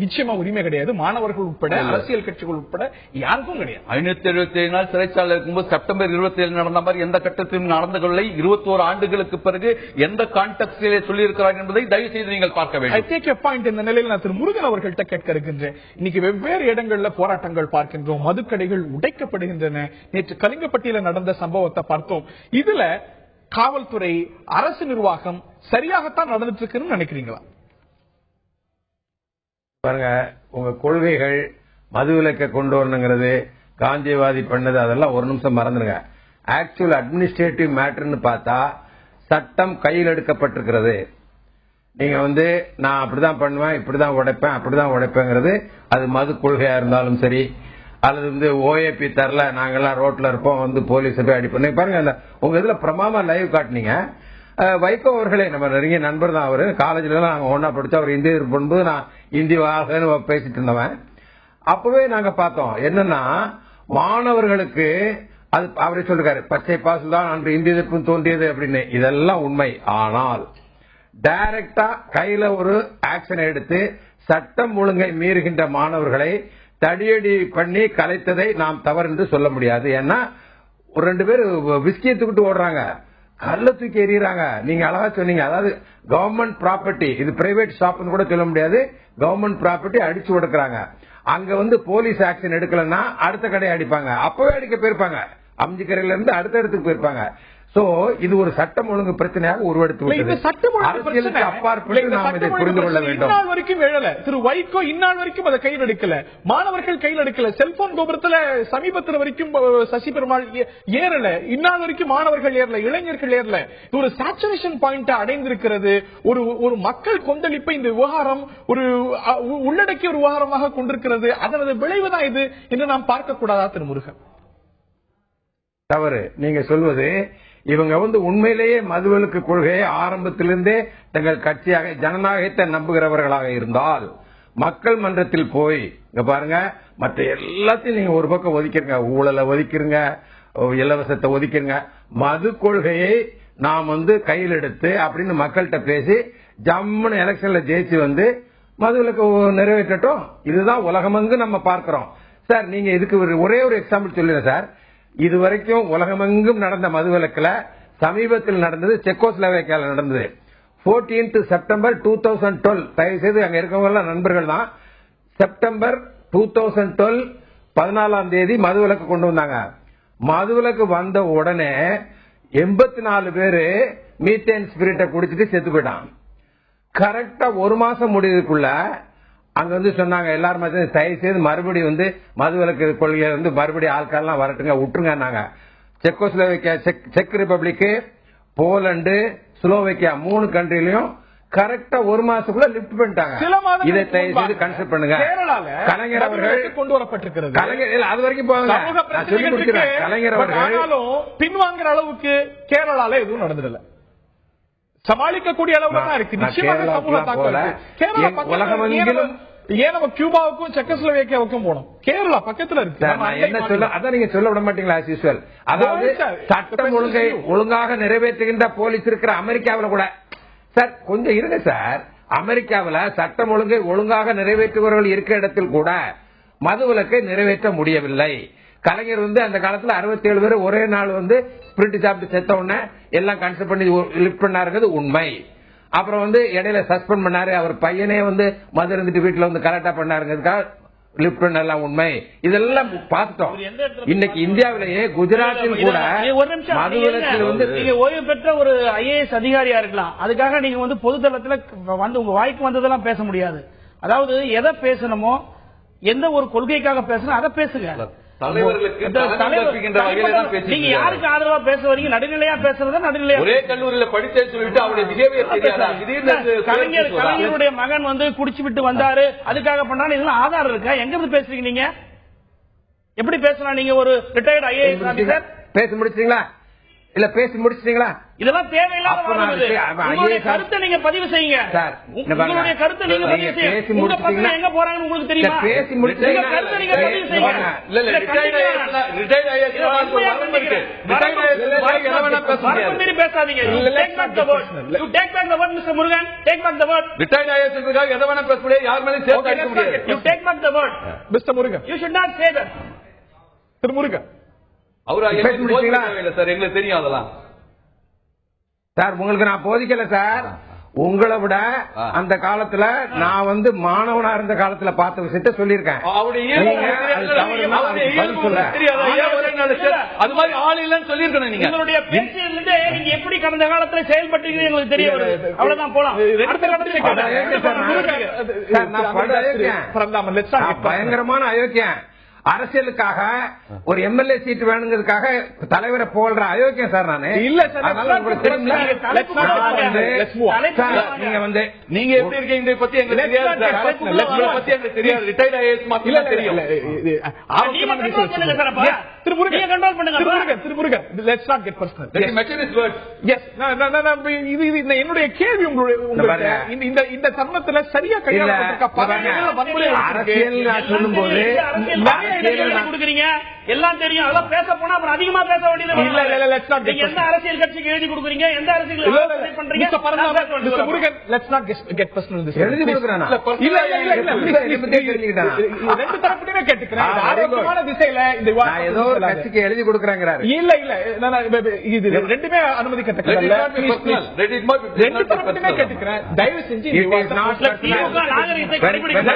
நிச்சயமா உரிமை கிடையாது. மாணவர்கள் உட்பட, அரசியல் கட்சிகள் உட்பட யாருக்கும் கிடையாது. 577 நாள் சிறைச்சாலை இருக்கும்போது செப்டம்பர் 27 நடந்த மாதிரி எந்த கட்டத்திலும் நடந்து கொள்ள 21 ஆண்டுகளுக்கு பிறகு எந்த கான்டெக்ஸ்டிலே சொல்லி இருக்கிறார்கள் என்பதை தயவு செய்து நீங்கள் பார்க்க வேண்டும். I take a point. இந்த நிலையில் நான் திரு முருகன் அவர்கள்ட்ட கேட்க இருக்கின்றேன். இன்னைக்கு வெவ்வேறு இடங்கள்ல போராட்டங்கள் பார்க்கின்றோம், மதுக்கடைகள் உடைக்கப்படுகின்றன. நேற்று கலிங்கப்பட்டியில் நடந்த சம்பவத்தை பார்த்தோம். இதுல காவல்துறை, அரசு நிர்வாகம் சரியாகத்தான் நடந்துட்டு இருக்குன்னு நினைக்கிறீங்களா? பாருங்க, உங்க கொள்கைகள் மதுவிலக்கை கொண்டு வரணுங்கிறது, காந்தியவாதி பண்ணது, அதெல்லாம் ஒரு நிமிஷம் மறந்துடுங்க. ஆக்சுவல் அட்மினிஸ்ட்ரேட்டிவ் மேட்டர்னு பார்த்தா சட்டம் கையில் எடுக்கப்பட்டிருக்கிறது. நீங்க நான் அப்படிதான் பண்ணுவேன், இப்படிதான் உடைப்பேன், அப்படிதான் உடைப்பேங்கிறது, அது மது கொள்கையா இருந்தாலும் சரி, அல்லது ஓஏபி தரல, நாங்கெல்லாம் ரோட்ல இருப்போம், போலீஸ் போய் அடிப்போம். பாருங்க, உங்க இதுல பிரமாமா லைவ் காட்டினீங்க. வைகோ அவர்களே நம்ம நெருங்கிய நண்பர் தான். அவரு காலேஜ்ல எல்லாம் நாங்க ஒன்னா படிச்சோம். அவர் இந்திய பண்ணும்போது நான் இந்தி வாழ்க்கைன்னு பேசிட்டு இருந்தவன். அப்பவே நாங்க பார்த்தோம் என்னன்னா, மாணவர்களுக்கு அது அவரே சொல்றாரு, பச்சை பாசல் தான் அன்று இந்திய எதிர்ப்பு தோன்றியது அப்படின்னு. இதெல்லாம் உண்மை. ஆனால் டைரக்டா கையில ஒரு ஆக்ஷன் எடுத்து சட்டம் ஒழுங்கை மீறுகின்ற மாணவர்களை தடியடி பண்ணி கலைத்ததை நாம் தவறு என்று சொல்ல முடியாது. ஏன்னா ஒரு 2 பேர் விஸ்கியை தூக்கிட்டு ஓடுறாங்க, கல்ல தூக்கி எறியறாங்க. நீங்க அழகா சொன்னீங்க, அதாவது கவர்மெண்ட் ப்ராப்பர்ட்டி, இது பிரைவேட் ஷாப்னு கூட சொல்ல முடியாது, கவர்மெண்ட் ப்ராப்பர்ட்டி அடிச்சு கொடுக்கறாங்க. அங்க போலீஸ் ஆக்ஷன் எடுக்கலன்னா அடுத்த கடையை அடிப்பாங்க. அப்பவே அடிக்க போயிருப்பாங்க, அம்ஜிக்கரையில இருந்து அடுத்த இடத்துக்கு போயிருப்பாங்க. சோ இது ஒரு சட்டம் ஒழுங்கு பிரச்சனையாக உருவெடுத்து அரசியலுக்கு அப்பாற்பட்டு நாம் இதை புரிந்து கொள்ள வேண்டும். இந்நாள் வரைக்கும் எழல திரு வைகோ, இந்நாள் வரைக்கும் அதை கையில் எடுக்கல, மாணவர்கள் கையில் எடுக்கல. செல்போன் கோபுரத்துல சமீபத்தில் வரைக்கும் சசி பெருமாள் ஏறல, இந்நாள் வரைக்கும் மாணவர்கள் ஏறல, இளைஞர்கள் ஏறல. ஒரு சேச்சுரேஷன் பாயிண்ட் அடைந்திருக்கிறது. ஒரு மக்கள் கொந்தளிப்பை இந்த விவகாரம் ஒரு உள்ளடக்கிய ஒரு விவகாரமாக கொண்டிருக்கிறது. அதனது விளைவுதான் இது என்று நாம் பார்க்க கூடாதா திரு முருகன்? தவறு நீங்க சொல்வது. இவங்க உண்மையிலேயே மதுவிலக்கு கொள்கையை ஆரம்பத்திலிருந்தே தங்கள் கட்சியாக ஜனநாயகத்தை நம்புகிறவர்களாக இருந்தால் மக்கள் மன்றத்தில் போய் இங்க பாருங்க, மற்ற எல்லாத்தையும் நீங்க ஒரு பக்கம் ஒதுக்கிருங்க, ஊழலை ஒதுக்கிருங்க, இலவசத்தை ஒதுக்கிருங்க, மது கொள்கையை நாம் கையில் எடுத்து அப்படின்னு மக்கள்கிட்ட பேசி ஜம்முன்னு எலெக்ஷன்ல ஜெயிச்சு மதுவிலக்கு நிறைவேற்றட்டும். இதுதான் உலகமெங்கு நம்ம பார்க்கிறோம். சார் நீங்க இதுக்கு ஒரே ஒரு எக்ஸாம்பிள் சொல்லுங்க சார். இதுவரைக்கும் உலகமெங்கும் நடந்த மதுவிலக்குல சமீபத்தில் நடந்தது செக்கோஸ்லோவேக்கியால நடந்தது. 14th September 2012. தயவு செய்து அங்க இருக்கவங்க நண்பர்கள் தான். செப்டம்பர் 2012 14ஆம் தேதி மதுவிலக்கு கொண்டு வந்தாங்க. மதுவிலக்கு வந்த உடனே 84 பேரு மீத்தேன் ஸ்பிரிட்டை குடிச்சிட்டு செத்து போயிட்டான். கரெக்டா ஒரு மாசம் முடிவுக்குள்ள அங்க சொன்னாங்க எல்லாரும் தயவு செய்து மறுபடியும் மதுவிலக்கு கொள்கையை மறுபடியும் ஆட்கள்லாம் வரட்டுங்க, விட்டுருங்க. Czechoslovakia, check republic, Poland, Slovakia 3 கண்ட்ரிலையும் கரெக்டா ஒரு மாசத்துக்குள்ள லிப்ட் பண்ணிட்டாங்க. சில மாதம் இதை தயவு கன்சிடர் பண்ணுங்க. கேரளால கலைஞர் அவர்கள் கொண்டு வரப்பட்டிருக்கிறது. கலைஞர் அது வரைக்கும் போவாங்க. நான் சொல்லி முடிக்கிறேன். கலைஞர் அவர்கள் பின்வாங்குற அளவுக்கு கேரளால எதுவும் நடந்துடல. சமாளிக்கக்கூடிய அளவுல தான் இருக்கு. நிச்சயமாக சமூக தாக்கம் உலகமெங்கிலும். ஏன் நம்ம கியூபாவுக்கும் செக்கோஸ்லோவேக்கியாவுக்கும் போனோம்? கேரளா பக்கத்துல இருக்கு. என்ன சொல்ல அதான் நீங்க சொல்ல விட மாட்டீங்களா? as usual. அதாவது சட்டம் ஒழுங்கை ஒழுங்காக நிறைவேற்றுகின்ற போலீஸ் இருக்கிற அமெரிக்காவில் கூட சார் கொஞ்சம் இருங்க சார். அமெரிக்காவில் சட்டம் ஒழுங்கை ஒழுங்காக நிறைவேற்றுபவர்கள் இருக்கிற இடத்தில் கூட மதுவிலக்கை நிறைவேற்ற முடியவில்லை. கலைஞர் அந்த காலத்துல 67 பேர் ஒரே நாள் ஸ்பிரிட் சாப்பிட்டு செத்த உடனே எல்லாம் கன்சிடர் பண்ணி லிப்ட் பண்ணாருங்கிறது உண்மை. அப்புறம் இடையில சஸ்பெண்ட் பண்ணாரு. அவர் பையனே மது இருந்துட்டு வீட்டுல கரெக்டா பண்ணாருங்கிறதுக்காக லிப்ட் பண்ணலாம் உண்மை. இதெல்லாம் பார்த்துட்டோம். இன்னைக்கு இந்தியாவிலேயே குஜராத்தில் கூட நீங்க ஓய்வு பெற்ற ஒரு IAS அதிகாரியா இருக்கலாம். அதுக்காக நீங்க பொதுத்தளத்துல உங்க வாய்க்கு வந்ததெல்லாம் பேச முடியாது. அதாவது எதை பேசணுமோ எந்த ஒரு கொள்கைக்காக பேசணும் அதை பேசுங்க. நீங்க யாருக்கு ஆதரவா பேச வரீங்க? நடுநிலையா பேசுறதா? நடுநிலையா ஒரே கல்லூரியில படிச்சேன்னு சொல்லிட்டு அவருடைய பிஹேவியர் தெரியாதா? கலைஞருடைய மகன் குடிச்சு விட்டு வந்தாரு அதுக்காக பண்ணாரு. இதெல்லாம் ஆதாரம் இருக்கா? எங்க இருந்து பேசுறீங்க நீங்க? எப்படி பேசலாம்? நீங்க ஒரு ரிட்டையர்ட் IAS ஆபீசர். பேசி முடிச்சிட்டீங்களா? இல்ல பேசி முடிச்சிட்டீங்களா? இதெல்லாம் தேவையில்லாத கருத்தை நீங்க பதிவு செய்யுங்க. உங்களுடைய கருத்தை நீங்க பதிவு செய்யுங்க. உங்க பக்கம் எங்க போறாங்கன்னு உங்களுக்கு தெரியுமா? பேசி முடிச்சீங்க. கருத்தை நீங்க பதிவு செய்யுங்க. பேசாதீங்க. Take back the word. You take back the word mister Murugan. Take back the word. Retired IAS க்காக எதை வேணா பேச முடியாது. யார் மேலயும் சேர்த்து அடிக்க முடியாது. You take back the word mister Murugan. You should not say that. Thiru Murugan அவரு சார் எங்களுக்கு தெரியும் அதெல்லாம். சார் உங்களுக்கு நான் போதிக்கல சார். உங்களை விட அந்த காலத்துல நான் மாணவனா இருந்த காலத்துல பார்த்த விஷயத்த சொல்லியிருக்கேன். அது மாதிரி ஆள் இல்லன்னு சொல்லியிருக்கணும். நீங்க உங்களுடைய பேச்சிலிருந்து நீங்க எப்படி கடந்த காலத்துல செயல்பட்டீங்க எங்களுக்கு தெரிய வருது. அவ்வளவுதான் போலாம். பயங்கரமான அயோக்கியம். அரசியலுக்காக ஒரு MLA சீட் வேணுங்கிறதுக்காக தலைவரை போல்ற அயோக்கியம் சார் நானு. இல்ல சார் நீங்க எப்படி இருக்கீங்க பத்தி எங்களுக்கு தெரியாது. ரிட்டையர்ட் IAS இல்ல தெரியும். என்னுடைய கேள்வி இந்த தருணத்துல சரியா சொல்லும் போது எல்லாம் தெரியும். அதெல்லாம் பேச போனா அப்புறம் அதிகமா பேச வேண்டியது. எந்த அரசியல் கட்சிக்கு எழுதி கொடுக்குறீங்க? எந்த அரசியல் பண்றீங்க? எழுதி கொடுக்குறானா? ரெண்டு தரப்புமே கேட்டுக்கிறேன். ஆரோக்கியமான திசையில இந்த ஏதோ ஒரு கட்சிக்கு எழுதி கொடுக்குறாங்கிறாரு. இல்ல இது ரெண்டுமே அனுமதிக்கத்தக்கது. ரெண்டு தரப்புமே கேட்டுக்கிறேன். தயவு செஞ்சு திமுக நாகரிகத்தை கடைபிடிக்கும்.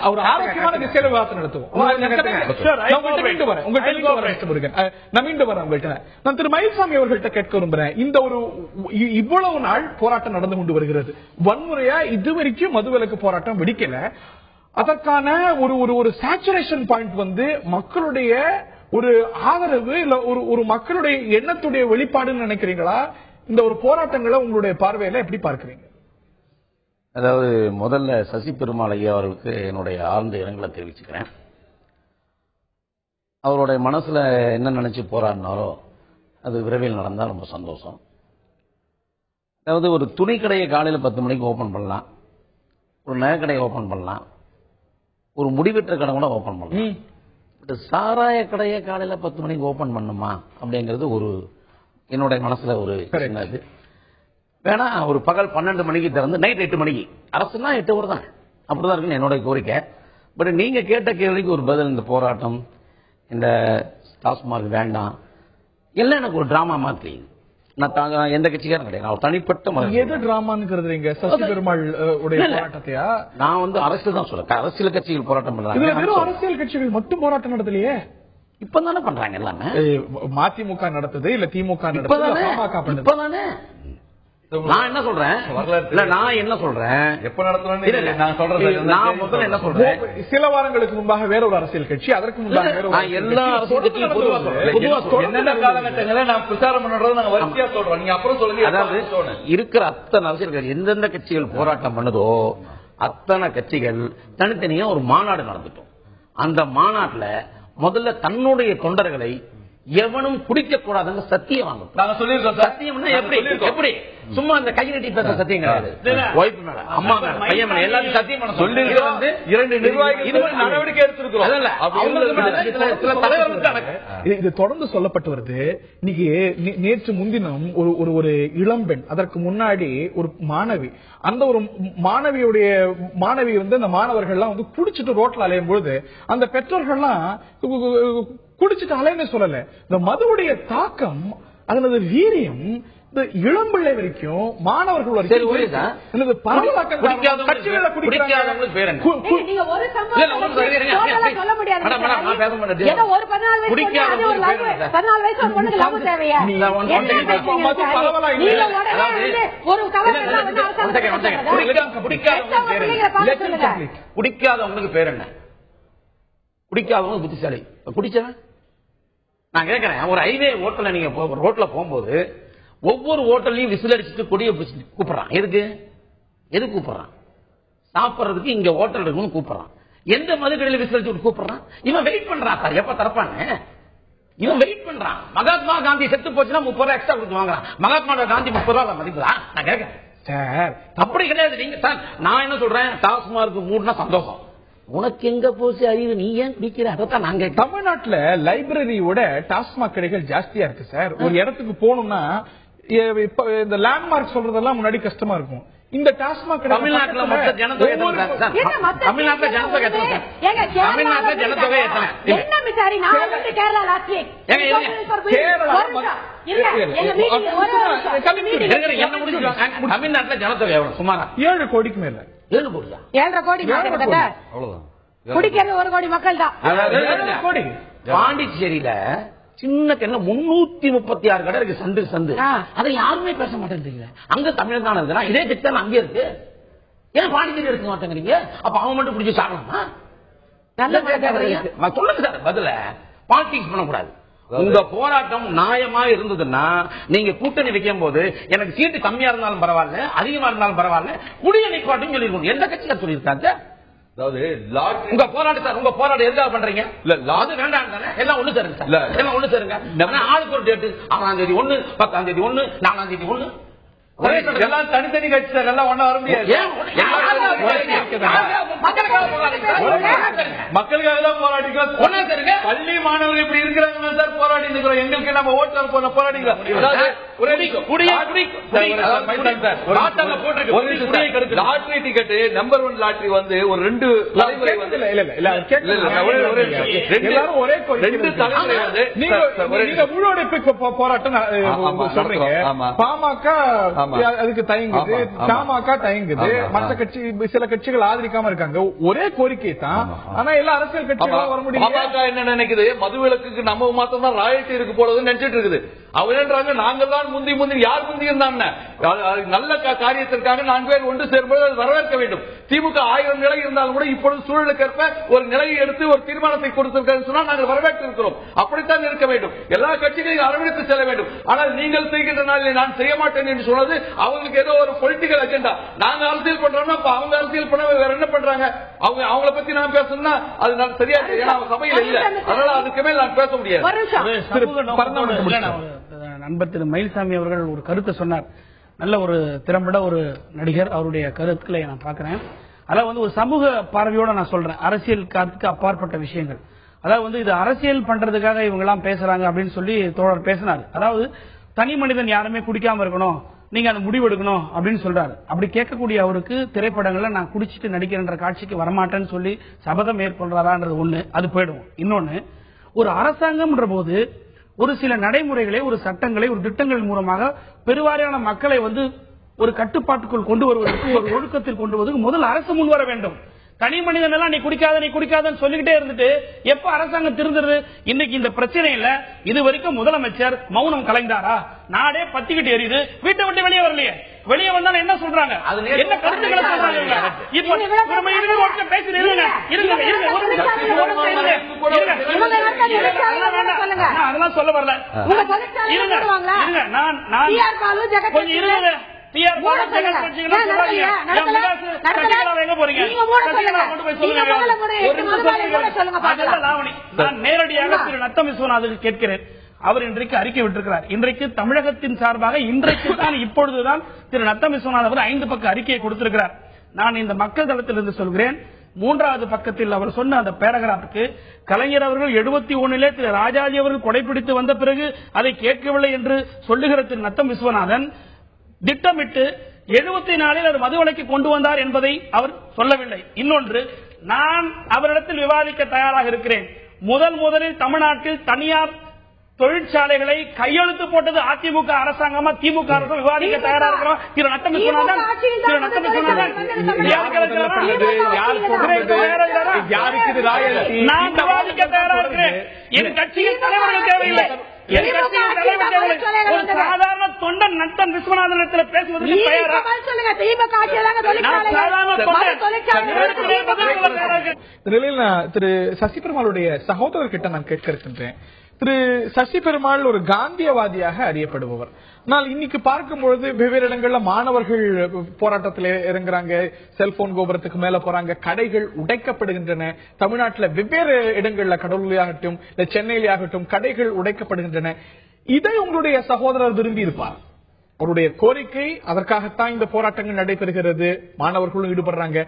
அவர் ஆரோக்கியமான திசையில விவாதம் நடத்துவோம். நான் திரு மயில்சாமி அவர்கள்ட்ட கேட்க விரும்புறேன். இந்த ஒரு இவ்வளவு நாள் போராட்டம் நடந்து கொண்டு வருகிறது. வன்முறையா இதுவரைக்கும் மதுவிலக்கு போராட்டம் வெடிக்கல. அதற்கான ஒரு சேச்சுரேஷன் பாயிண்ட் மக்களுடைய ஒரு ஆதரவு இல்ல ஒரு மக்களுடைய எண்ணத்துடைய வெளிப்பாடுன்னு நினைக்கிறீங்களா? இந்த ஒரு போராட்டங்களை உங்களுடைய பார்வையில எப்படி பார்க்கிறீங்க? அதாவது முதல்ல சசி பெருமாள் ஐயா அவர்களுக்கு என்னுடைய ஆழ்ந்த இரங்கலை தெரிவிச்சுக்கிறேன். அவருடைய மனசுல என்ன நினைச்சு போராடினாரோ அது விரைவில் நடந்தா ரொம்ப சந்தோஷம். அதாவது ஒரு துணி கடையை காலையில 10 மணிக்கு ஓபன் பண்ணலாம், ஒரு நகைக்கடையை ஓபன் பண்ணலாம், ஒரு முடிவெற்ற கடை கூட ஓபன் பண்ணலாம். பட் சாராய கடையை காலையில 10 மணிக்கு ஓபன் பண்ணுமா அப்படிங்கிறது ஒரு என்னுடைய மனசுல ஒரு சின்னது. வேணா ஒரு பகல் 12 மணிக்கு திறந்து நைட் 8 மணிக்கு, அரசுனா 8 hour தான், அப்படிதான் இருக்குன்னு என்னோட கோரிக்கை. பட் நீங்க கேட்ட கேள்விக்கு ஒரு பதில், இந்த போராட்டம் இந்த டாஸ்மார்க் வேண்டாம் எல்லாம் எனக்கு ஒரு டிராமா மாதிரி. நான் எந்த கட்சிக்காரும் கிடையாது, நான் தனிப்பட்ட எது டிராமான்னு சசி பெருமாள் போராட்டத்தையா? நான் அரசியல் தான் சொல்ல, அரசியல் கட்சிகள் போராட்டம் பண்றாங்க. அரசியல் கட்சிகள் மட்டும் போராட்டம் நடத்தலையே, இப்பதானே பண்றாங்க எல்லாமே. மதிமுக நடத்துது இல்ல திமுக நடத்துது, இப்பதானே நான் என்ன சொல்றேன் எப்ப நடத்தணும் நான் சொல்றேன். நான் முதல்ல என்ன சொல்றேன், சில வாரங்களுக்கு முன்பாக வேற ஒரு அரசியல் கட்சி, அதற்கு முன்பாக வேற ஒரு எல்லா அரசியல் கட்சியும் பொதுவா சொல்றேன். என்னென்ன காலகட்டங்களை நான் பிரச்சாரம் பண்றதை நாங்க வரிசையா சொல்றோம். நீங்க அப்புறம் சொல்லுங்க. அதாவது இருக்கிற அத்தனை அரசியல் கட்சி எந்தெந்த கட்சிகள் போராட்டம் பண்ணுதோ அத்தனை கட்சிகள் தனித்தனியா ஒரு மாநாடு நடந்துட்டோம். அந்த மாநாட்டுல முதல்ல தன்னுடைய தொண்டர்களை எவனும் குடிக்க கூடாதுன்னு சத்தியம் வாங்க. நாங்க சொல்லிருக்கோம். சத்தியம் எப்படி சும்மா அந்த கை நீட்டி பேச சத்தியம் கிடையாது. ஒய்ஃப் மேல, அம்மா மேல, பையன் மேல எல்லாரும் சத்தியம் பண்ண சொல்லி இரண்டு நிர்வாகிகள் நடவடிக்கை எடுத்திருக்கிறோம். இது தொடர்ந்து சொல்லப்பட்டு வருது. இன்னைக்கு நேற்று முன்தினம் ஒரு இளம்பெண், அதற்கு முன்னாடி ஒரு மாணவி, அந்த ஒரு மாணவி வந்து அந்த மாணவர்கள்லாம் வந்து குடிச்சிட்டு ரோட்ல அலையும் பொழுது அந்த பெற்றோர்கள்லாம் குடிச்சிட்டு அலைன்னு சொல்லல. இந்த மதுவுடைய தாக்கம், அதனது வீரியம் இந்த இளம்பிள்ளை வரைக்கும் மாணவர்கள் குடிக்காதவங்களுக்கு பேர் என்ன? குடிக்காதவங்க புத்திசாலி. குடிச்சவன் நான் கேட்கிறேன், ஒரு ஹைவே ஓட்டல நீங்க ரோட்ல போகும்போது ஒவ்வொரு ஹோட்டல்லையும் விசில் அடிச்சுட்டு கொடியை கூப்பிடுறான். எது கூப்பிடுறான்? சாப்பிடுறதுக்கு இங்க ஹோட்டல் இருக்குன்னு கூப்பிடுறான். எந்த மதுக்கடையில விசில் அடிச்சு கூப்பிடுறான்? இவன் வெயிட் பண்றான் சார், எப்ப தரப்பான்னு இவன் வெயிட் பண்றான். மகாத்மா காந்தி செத்து போச்சுன்னா 30 ரூபாய் எக்ஸ்ட்ரா கொடுத்து வாங்குறான். மகாத்மா காந்தி 30 ரூபாய் மதிப்புதான். நான் கேட்கிறேன் சார், அப்படி கிடையாது. நீங்க சார், நான் என்ன சொல்றேன், டாஸ்மார்க் மூடுனா சந்தோஷம். உனக்கு எங்க போச்சு அறிவு, நீ ஏன் குடிக்கிற? அதான் நாங்க தமிழ்நாட்டுல லைப்ரரியோட டாஸ்மாக் கடைகள் ஜாஸ்தியா இருக்கு சார். ஒரு இடத்துக்கு போகணும்னா இந்த லேண்ட்மார்க் சொல்றதெல்லாம் முன்னாடி கஷ்டமா இருக்கும். இந்த டாஸ்மாக் தமிழ்நாட்டுல மொத்த ஜனத்தொகை தமிழ்நாட்டுல ஜனத்தொகை தமிழ்நாட்டுல ஜனத்தொகை எவ்வளவு? சுமாரா 7 கோடிக்கு மேல. 7 கோடியா? 7.5 கோடி குடிக்கிறது 1 கோடி மக்கள் தான். பாண்டிச்சேரியில சின்ன கண்ண 336 கடை இருக்கு, சந்து. அதை யாருமே பேச மாட்டேங்கிறீங்க. அங்க தமிழ்நாடு இருக்குன்னா இதே திட்டம் அங்கே இருக்கு. ஏன் பாண்டிச்சேரி எடுக்க மாட்டேங்கிறீங்க? அப்ப அவன் மட்டும் பிடிச்சி சாப்பிடலாமா? சொல்லுங்க சார் பதில. பாலிடிக்ஸ் பண்ணக்கூடாது. உங்க போராட்டம் நியாயமா இருந்ததுன்னா நீங்க கூட்டணி வைக்கும் போது எனக்கு சீட்டு கம்மியா இருந்தாலும் பரவாயில்ல, அதிகமா இருந்தாலும் பரவாயில்ல, குடிய நிப்பாட்டும் சொல்லிருக்கணும். எந்த கட்சியா சொல்லியிருக்காங்க? அதாவது உங்க போராட்டம் உங்க போராட்டம் எதுக்காக பண்றீங்க? அது வேண்டாம் தானே. எல்லாம் ஒண்ணு தருங்க சார், எல்லாம் ஒண்ணு தருங்க. ஆளுக்கு ஒரு டேட்டு, 6ஆம் தேதி 1, 10ஆம் தேதி 1, 4ஆம் தேதி 1. எல்லாம் தனித்தனி கட்சி சார், எல்லாம் ஒண்ணா வர முடியாது. மக்களுக்காக தான் போராடிக்கிறோம். பள்ளி மாணவர்கள் இப்படி இருக்கிறாங்க சார், போராடி இருக்கிறோம். எங்களுக்கு நம்ம ஓட்டு போராடிக்கிறோம். லாட்டரி டிக்கெட் நம்பர் 1 லாட்டரி வந்து ஒரு 2 தலைமுறை வந்து 2 தலைமுறை வந்து நீங்க முழுவடைப்பு போராட்டம் சொல்றீங்க. பாமக அதுக்கு தயங்குது, தமாக தயங்குது, மற்ற கட்சி சில கட்சிகள் ஆதரிக்காம இருக்காங்க. ஒரே கோரிக்கை தான், ஆனா எல்லா அரசியல் கட்சிகளும் வர முடியும். பாமக என்ன நினைக்குது, மதுவிலக்குக்கு நம்ம மாத்திரம் தான் ராயல்டி இருக்கு போடுறதுன்னு நினைச்சிட்டு இருக்குது. அவங்க நாங்கள் தான் முந்தி யார் முந்தி இருந்தாங்க. நல்ல காரியத்திற்காக 4 பேர் ஒன்று சேரும்போது அது வரவேற்க வேண்டும். திமுக 1000 நிலை இருந்தாலும் கூட இப்பொழுது சூழலுக்கேற்ப ஒரு நிலையை எடுத்து ஒரு தீர்மானத்தை கொடுத்திருக்கிறது சொன்னால் நாங்கள் வரவேற்று இருக்கிறோம். அப்படித்தான் இருக்க வேண்டும். எல்லா கட்சிகளையும் அரவணைத்து செல்ல வேண்டும். ஆனால் நீங்கள் செய்கின்ற நாளில் நான் செய்ய மாட்டேன் என்று சொன்னது அவங்களுக்கு ஏதோ ஒரு பொலிட்டிக்கல் அஜெண்டா. நாங்க அரசியல் பண்றோம்னா அவங்க அரசியல் பண்ண வேற என்ன பண்றாங்க? அவங்கள பத்தி நான் பேசணும்னா அது சரியா, ஏன்னா சபையில் இல்ல, அதனால அதுக்கு மேல் நான் பேச முடியாது. நண்பர் திரு மயில்சாமி அவர்கள் ஒரு கருத்தை சொன்னார். நல்ல ஒரு திறம்பட ஒரு நடிகர், அவருடைய கருத்துக்களை நான் பார்க்கிறேன். அதாவது வந்து ஒரு சமூக பார்வையோட நான் சொல்றேன், அரசியல் காத்துக்கு அப்பாற்பட்ட விஷயங்கள். அதாவது இது அரசியல் பண்றதுக்காக இவங்க எல்லாம் பேசுறாங்க அப்படின்னு சொல்லி தோழர் பேசினார். அதாவது தனி மனிதன் யாருமே குடிக்காம இருக்கணும், நீங்க அந்த முடிவு எடுக்கணும் அப்படின்னு சொல்றாரு. அப்படி கேட்கக்கூடிய அவருக்கு திரைப்படங்கள்ல நான் குடிச்சிட்டு நடிக்கிறேன்ற காட்சிக்கு வரமாட்டேன்னு சொல்லி சபதம் மேற்கொள்றாரான்றது ஒண்ணு, அது போயிடும். இன்னொன்னு, ஒரு அரசாங்கம்ன்ற போது ஒரு சில நடைமுறைகளை, ஒரு சட்டங்களை, ஒரு திட்டங்கள் மூலமாக பெருவாரியான மக்களை ஒரு கட்டுப்பாட்டுக்குள் கொண்டு வருவதற்கு, ஒரு ஒழுக்கத்தில் கொண்டு வருவதற்கு முதல் அரசு முன்வர வேண்டும். தனி மனிதன் எல்லாம் நீ குடிக்காதன்னு சொல்லிக்கிட்டே இருந்துட்டு எப்ப அரசாங்கம் திருந்துறது? இன்னைக்கு இந்த பிரச்சனையில இது வரைக்கும் முதலமைச்சர் மௌனம் கலைந்தாரா? நாடே பத்திக்கிட்டு எரியுது, வீட்டை விட்டு வெளியே வரலையே. வெளியே வந்தாலும் என்ன சொல்றாங்க, என்ன கருத்துக்களை சொல்றாங்க? இப்ப அதெல்லாம் சொல்ல வரல. நான் நேரடியாக திரு நத்தம் விஸ்வநாதன் கேட்கிறேன். அவர் இன்றைக்கு அறிக்கை விட்டிருக்கிறார். இன்றைக்கு தமிழகத்தின் சார்பாக இன்றைக்கு தான் இப்பொழுதுதான் திரு நத்தம் விஸ்வநாதன் அவர் 5 பக்க அறிக்கையை கொடுத்திருக்கிறார். நான் இந்த மக்கள் தளத்திலிருந்து சொல்கிறேன், 3வது பக்கத்தில் அவர் சொன்ன அந்த பேராகிராஃபுக்கு கலைஞர் அவர்கள் 71 திரு ராஜாஜி அவர்கள் கொடைபிடித்து வந்த பிறகு அதை கேட்கவில்லை என்று சொல்லுகிற திரு நத்தம் விஸ்வநாதன் திட்டமிட்டு 74 அது மதுவிலக்கு கொண்டு வந்தார் என்பதை அவர் சொல்லவில்லை. இன்னொன்று, நான் அவரிடத்தில் விவாதிக்க தயாராக இருக்கிறேன். முதலில் தமிழ்நாட்டில் தனியார் தொழிற்சாலைகளை கையெழுத்து போட்டது அதிமுக அரசாங்கமா திமுக அரசு விவாதிக்க தயாரா இருக்கிறோம். திரு நத்தம் விஸ்வநாதன் நான் விவாதிக்க தயாரா இருக்கிறேன். என் கட்சியின் தலைவர்கள் தேவையில்லை. ஒரு சாதாரண தொண்டன் நத்தம் விஸ்வநாதன் பேசுவதற்கு தயாரா? நிலையில் திரு சசி பெருமாளுடைய சகோதரர் கிட்ட நான் கேட்க இருக்கின்றேன். திரு சசி பெருமாள் ஒரு காந்தியவாதியாக அறியப்படுபவர். ஆனால் இன்னைக்கு பார்க்கும்பொழுது வெவ்வேறு இடங்கள்ல மாணவர்கள் போராட்டத்தில் இறங்குறாங்க, செல்போன் கோபுரத்துக்கு மேல போறாங்க, கடைகள் உடைக்கப்படுகின்றன. தமிழ்நாட்டில் வெவ்வேறு இடங்கள்ல கடலூரியாகட்டும் இல்ல சென்னையிலாகட்டும் கடைகள் உடைக்கப்படுகின்றன. இதை உங்களுடைய சகோதரர் விரும்பி இருப்பார். அவருடைய கோரிக்கை, அதற்காகத்தான் இந்த போராட்டங்கள் நடைபெறுகிறது, மாணவர்களும் ஈடுபடுறாங்க.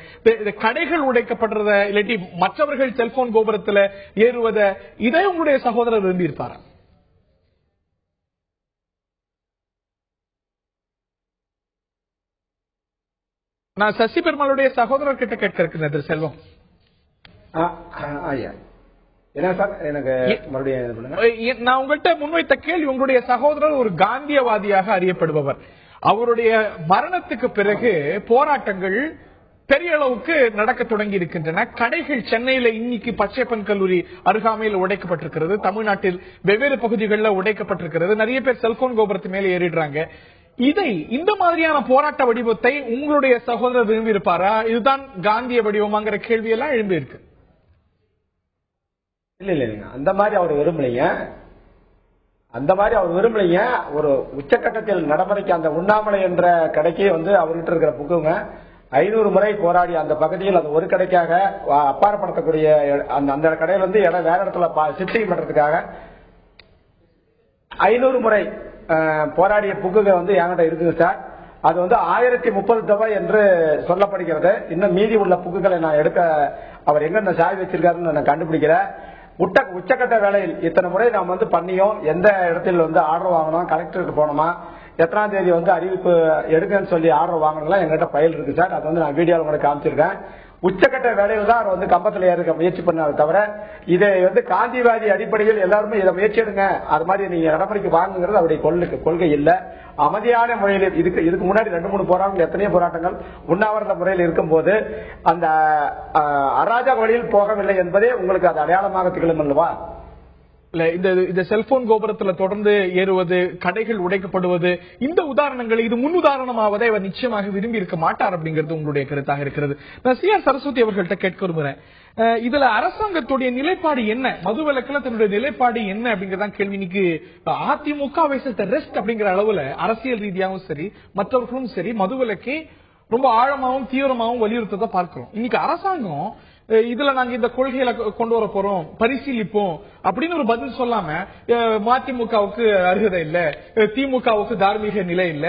கடைகள் உடைக்கப்படுறத இல்லாட்டி மற்றவர்கள் செல்போன் கோபுரத்துல ஏறுவத, இதை உங்களுடைய சகோதரர் விரும்பி இருப்பாரா? நான் சசி பெருமாளுடைய சகோதரர் கிட்ட கேட்க இருக்கிறேன் திரு செல்வம். நான் உங்கள்கிட்ட முன்வைத்த கேள்வி, உங்களுடைய சகோதரர் ஒரு காந்தியவாதியாக அறியப்படுபவர். அவருடைய மரணத்துக்கு பிறகு போராட்டங்கள் பெரிய அளவுக்கு நடக்க தொடங்கி இருக்கின்றன. கடைகள் சென்னையில இன்னைக்கு பச்சையப்பன் கல்லூரி அருகாமையில் உடைக்கப்பட்டிருக்கிறது, தமிழ்நாட்டில் வெவ்வேறு பகுதிகளில் உடைக்கப்பட்டிருக்கிறது. நிறைய பேர் செல்போன் கோபுரத்து மேலே ஏறிடுறாங்க. இந்த மாதிரியான போராட்ட வடிவத்தை உங்களுடைய சகோதரர் விரும்பி இருப்பாரா? இதுதான் காந்திய வடிவமாங்கிற கேள்வி எல்லாம் எழும்பி இருக்கு. இல்ல அந்த மாதிரி அவர் விரும்பலைங்க. ஒரு உச்சக்கட்டத்தில் நடைமுறைக்கு அந்த உண்ணாமலை என்ற கடைக்கு அவர்கிட்ட இருக்கிற புக்குங்க 500 முறை போராடி அந்த பகுதியில் அந்த ஒரு கடைக்காக அப்பாற்படுத்தக்கூடிய அந்த கடையில் இடம் வேற இடத்துல ஷிஃப்டிங் பண்றதுக்காக 500 முறை போராடிய புக்குக என்கிட்ட இருக்குங்க சார். அது 1030 தடவை என்று சொல்லப்படுகிறது. இன்னும் மீதி உள்ள புக்குகளை நான் எடுக்க அவர் எங்க சாய் வச்சிருக்காருன்னு நான் கண்டுபிடிக்கிறேன். உச்சக்கட்ட வேலையில் இத்தனை முறை நாம் பண்ணியோம், எந்த இடத்தில் ஆர்டர் வாங்கணும், கலெக்டருக்கு போனோமா, எத்தனாம் தேதி அறிவிப்பு எடுக்கன்னு சொல்லி ஆர்டர் வாங்கணும்லாம் எங்கிட்ட ஃபைல் இருக்கு சார். அது நான் வீடியோவில் உங்களுக்கு காமிச்சிருக்கேன். உச்சக்கட்ட வேலையில் தான் அவர் கம்பத்தில் ஏற்க முயற்சி பண்ணாரு தவிர இதை காந்திவாதி அடிப்படையில் எல்லாருமே இதை முயற்சி எடுங்க, அது மாதிரி நீங்க நடைமுறைக்கு வாங்குங்கிறது அவருடைய கொள்கை இல்ல. அமைதியான முறையில் இதுக்கு முன்னாடி 2-3 போராட்டங்கள், எத்தனையோ போராட்டங்கள் உண்ணாவிரத முறையில் இருக்கும் போது அந்த அராஜக வழியில் போகவில்லை என்பதே உங்களுக்கு அது அடையாளமாக திகழும் அல்லவா? இந்த செல்போன் கோபுரத்துல தொடர்ந்து ஏறுவது, கடைகள் உடைக்கப்படுவது, இந்த உதாரணங்கள் இது முன் உதாரணமாவதை அவர் நிச்சயமாக விரும்பி இருக்க மாட்டார் அப்படிங்கிறது உங்களுடைய கருத்தாக இருக்கிறது. நான் சி ஆர் சரஸ்வதி அவர்கள்ட்ட கேட்க விரும்புறேன். இதுல அரசாங்கத்துடைய நிலைப்பாடு என்ன, மதுவிலக்குல தன்னுடைய நிலைப்பாடு என்ன அப்படிங்கறதான் கேள்வி. இன்னைக்கு அதிமுக ரெஸ்ட் அப்படிங்கிற அளவுல அரசியல் ரீதியாகவும் சரி மற்றவர்களும் சரி மதுவிலக்கை ரொம்ப ஆழமாகவும் தீவிரமாகவும் வலியுறுத்ததை பார்க்கிறோம். இன்னைக்கு அரசாங்கம் இதுல நாங்க இந்த கொள்கையில கொண்டு வர போறோம், பரிசீலிப்போம் அப்படின்னு ஒரு பதில் சொல்லாம மதிமுகவுக்கு அருகதை இல்ல, திமுகவுக்கு தார்மீக நிலை இல்ல,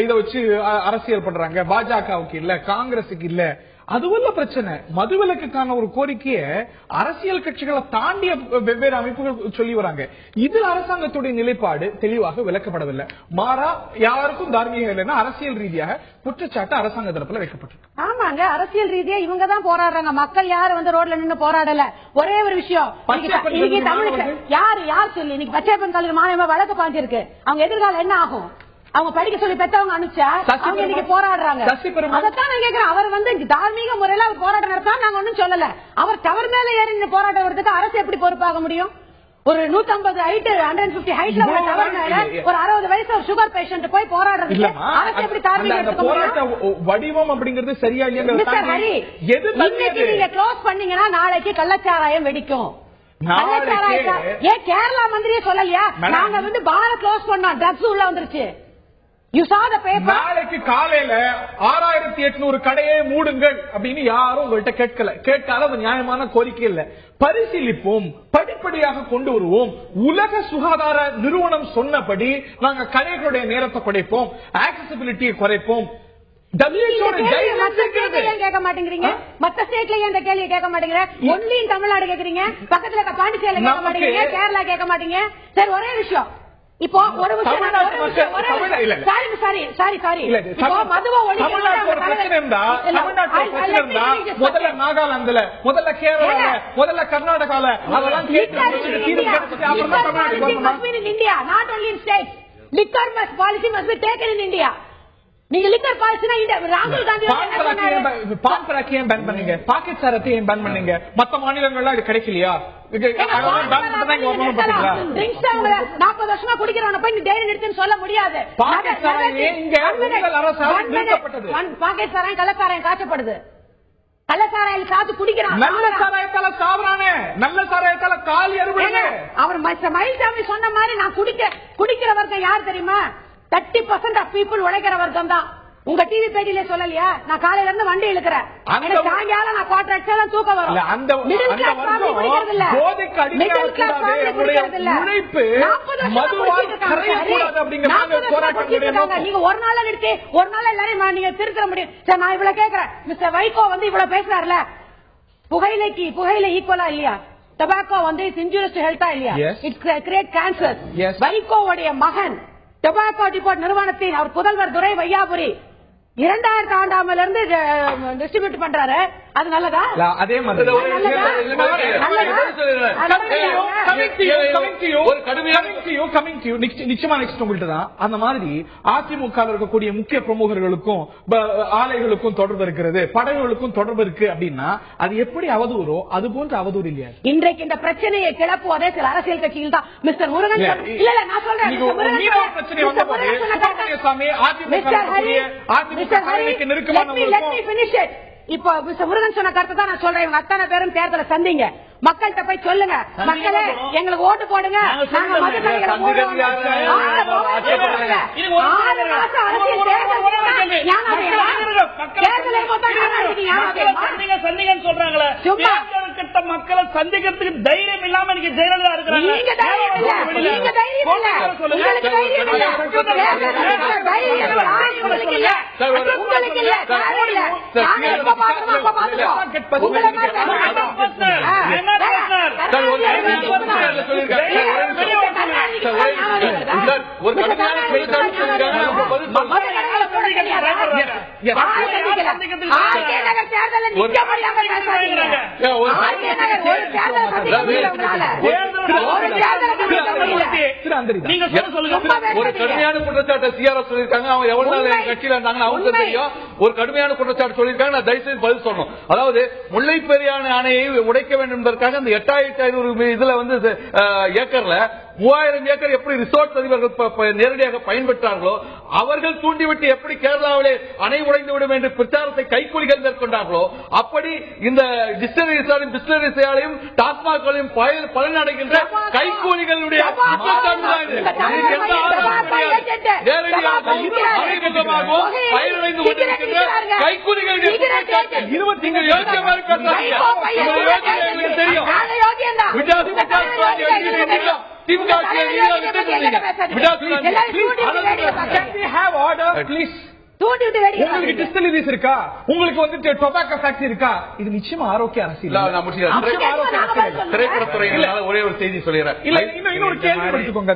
இதை வச்சு அரசியல் பண்றாங்க, பாஜகவுக்கு இல்ல, காங்கிரசுக்கு இல்ல, அதுவல்ல பிரச்சனை. மதுவிலக்குக்கான ஒரு கோரிக்கையை அரசியல் கட்சிகளை தாண்டிய வெவ்வேறு அமைப்புகள் சொல்லி வராங்க. இது அரசாங்கத்துடைய நிலைப்பாடு தெளிவாக விளக்கப்படவில்லை. மாறா யாருக்கும் தார்மீகம் இல்லைன்னா அரசியல் ரீதியாக குற்றச்சாட்டு அரசாங்க தரப்புல வைக்கப்பட்டிருக்கு. ஆமாங்க, அரசியல் ரீதியா இவங்க தான் போராடுறாங்க. மக்கள் யாரு ரோட்ல நின்று போராடல. ஒரே ஒரு விஷயம், யார் சொல்லி இன்னைக்கு பச்சைப்பன் கல்லூரி மாநிலமா வழக்கு பாஞ்சிருக்கு, அவங்க எதிர்காலம் என்ன ஆகும்? அவங்க படிக்க சொல்லி பெற்றவங்க அனுப்பிச்சா அவங்க இன்னைக்கு போராடுறாங்க. அதைத்தான் நான் கேட்கிறேன். அவர் வந்து தார்மீக முறையில அவர் போராட்டம் நடத்தா நாங்க ஒண்ணும் சொல்லல. அவர் டவர் மேல ஏறி இந்த போராட்டம் வரதுக்கு அரசு எப்படி பொறுப்பாக முடியும்? ஒரு 150 ஹைட் 150 ஹைட்ல ஒரு டவர் மேல ஒரு 60 வயசு ஒரு சுகர் பேஷண்ட் போய் போராடுறது அரசு எப்படி போராட்ட வடிவம் அப்படிங்கிறது சரியா இல்லையா? இன்னைக்கு நீங்க க்ளோஸ் பண்ணீங்கன்னா நாளைக்கு கள்ளச்சாராயம் வெடிக்கும். ஏன் கேரளா மந்திரியே சொல்லலையா? நாங்க வந்து பார க்ளோஸ் பண்ணோம், ட்ரக்ஸ் உள்ள வந்துருச்சு. நாளைக்கு காலையில 6800 கடையை மூடுங்கள் அப்படின்னு யாரும் உங்கள்கிட்ட கேட்கல. கேட்காத அது நியாயமான கோரிக்கை இல்ல. பரிசீலிப்போம், படிப்படியாக கொண்டு வருவோம். உலக சுகாதார நிறுவனம் சொன்னபடி நாங்க கடைகளுடைய நேரத்தை குறைப்போம், ஆக்சசிபிலிட்டியை குறைப்போம். கேட்க மாட்டேங்கிறீங்க, மத்த ஸ்டேட்ல இந்த கேள்வி கேட்க மாட்டேங்கிற. ஒன்லி தமிழ்நாடு கேக்குறீங்க, பக்கத்துல பாண்டிச்சேரியில கேட்க மாட்டேங்கிறீங்க, கேரளா கேட்க மாட்டீங்க. சரி, ஒரே விஷயம். இப்போ ஒரு முதல்ல நாகாலாந்துல, முதல்ல கேரளால, முதல்ல கர்நாடகால அதெல்லாம் India, not only in states. Liquor policy must be taken in India. நீங்க லிக்கர் பாலிசினா ராகுல் காந்தி பான் பராக்கி ஏன் பேன் பண்ணீங்க? பாக்கெட் சாரத்தை ஏன் பேன் பண்ணீங்க? மத்த மாநிலங்கள்லாம் இது கிடைக்கலையா? 40 வருஷமா குடிக்கிறவன போய் டெய்லி நிறுத்துன்னு சொல்ல முடியாது. பாக்கெட் சாராயம் கள்ளச்சாராயம் காய்ச்சப்படுது. கள்ளச்சாராயம் காத்து குடிக்கிறான். நல்ல சாராயத்தால சாவறானே, நல்ல சாராயத்தால காலி அறுபடுங்க. அவர் மயில்சாமி சொன்ன மாதிரி நான் குடிக்கிற வர்க்கம் யார் தெரியுமா? 30% ஆஃப் பீப்புள் உழைக்கிற வர்க்கம் தான். உங்க டிவி பேட்டியில சொல்லலையா? நான் காலையில இருந்து வண்டி இழுக்கிறேன், சாயங்காலம் நான் குவார்டர் அடிச்சாலும் தூக்கம் வரும். மிடில் கிளாஸ் ஃபேமிலி குடிக்கிறது இல்ல, மிடில் கிளாஸ் ஃபேமிலி குடிக்கிறது இல்ல. 40 நீங்க ஒரு நாள் நிறுத்தி ஒரு நாள் எல்லாரையும் நீங்க திருத்த முடியும். சரி, நான் இவ்வளவு கேட்கிறேன். மிஸ்டர் வைகோ வந்து இவ்வளவு பேசுறாருல, புகையிலை ஈக்குவலா இல்லையா? டொபாக்கோ வந்து இட்ஸ் இன்ஜூரியஸ் டு ஹெல்த்தா இல்லையா? It's create cancer. வைகோவுடைய மகன் டொபாக்கோ டிபோர்ட் நிறுவனத்தின் அவர் புதல்வர் துரை வையாபுரி 2000 ஆண்டாமல இருந்து டிஸ்ட்ரிபியூட் பண்றாரு. அது நல்லதா? அதே மாதிரி நிச்சயமா நெக்ஸ்ட் உங்கள்கிட்ட தான். அந்த மாதிரி அதிமுக இருக்கக்கூடிய முக்கிய பிரமுகர்களுக்கும் ஆலைகளுக்கும் தொடர்பு இருக்கிறது, படகுகளுக்கும் தொடர்பு இருக்கு அப்படின்னா அது எப்படி அவதூறோ அது போன்ற அவதூறு இல்லையா? இன்றைக்கு இந்த பிரச்சனையை கிளப்புவதே சில அரசியல் கட்சியில் தான். மிஸ்டர் முருகன் இல்ல நான் சொல்றேன், இப்போ முருகன் சொன்ன கருத்தை தான் நான் சொல்றேன். அத்தனை பேரும் தேர்தலை சந்திங்க, மக்கள்கிட்ட போய் சொல்லுங்க, மக்களே எங்களுக்கு ஓட்டு போடுங்க, நாங்க மதுக்கடைகளை மூடுவோம். 6 மாசம் அரசியல் தேர்தல் சொல்றாங்களே, கிட்ட மக்களை சந்திக்கிறதுக்கு தைரியம் இல்லாம இன்னைக்கு ஜெயலலிதா இருக்கிறாங்க. நீங்க தைரியம் இல்ல, நீங்க தைரியம் இல்ல, உங்களுக்கு தைரியம் இல்ல, உங்களுக்கு இல்ல, உங்களுக்கு இல்ல, இல்ல. நாங்க எப்ப பாக்குறோம் அப்ப பாத்துறோம். உங்களை ஒரு கடுமையான குற்றச்சாட்டை சிஆர்எஸ் சொல்லியிருக்காங்க. அவங்க எவ்வளவு நாள் கட்சியில இருந்தாங்க அவங்களுக்கு தெரியும். ஒரு கடுமையான குற்றச்சாட்டு சொல்லியிருக்காங்க. நான் தயவுசெய்து பதில் சொல்லணும். அதாவது முல்லை பெரியாறு அணையை உடைக்க வேண்டும் என்பதற்காக இந்த 8500 இதுல வந்து ஏக்கர்ல 3000 ஏக்கர் எப்படி ரிசோர்ட் அதிபர்கள் நேரடியாக பயன்பெற்றார்களோ, அவர்கள் தூண்டிவிட்டு எப்படி கேரளாவிலே அணை உடைந்துவிடும் என்று பிரச்சாரத்தை கைக்கூலிகள் மேற்கொண்டார்களோ, அப்படி இந்த டிஸ்டிலரிஸாலையும் பிஸ்லரிஸாலையும் டாஸ்மாகளையும் பலனடைகின்ற கைக்கூலிகளுடைய கைக்கூலிகளுடைய தெரியும். உங்களுக்கு வந்து டொபாக்கோ ஃபேக்டரி இருக்கா? இது நிச்சயமா ஆரோக்கிய அரசியல். திரைப்படத்துறையினால ஒரே ஒரு செய்தி சொல்லிடுறேன். இன்னொரு கேள்வி எடுத்துக்கோங்க.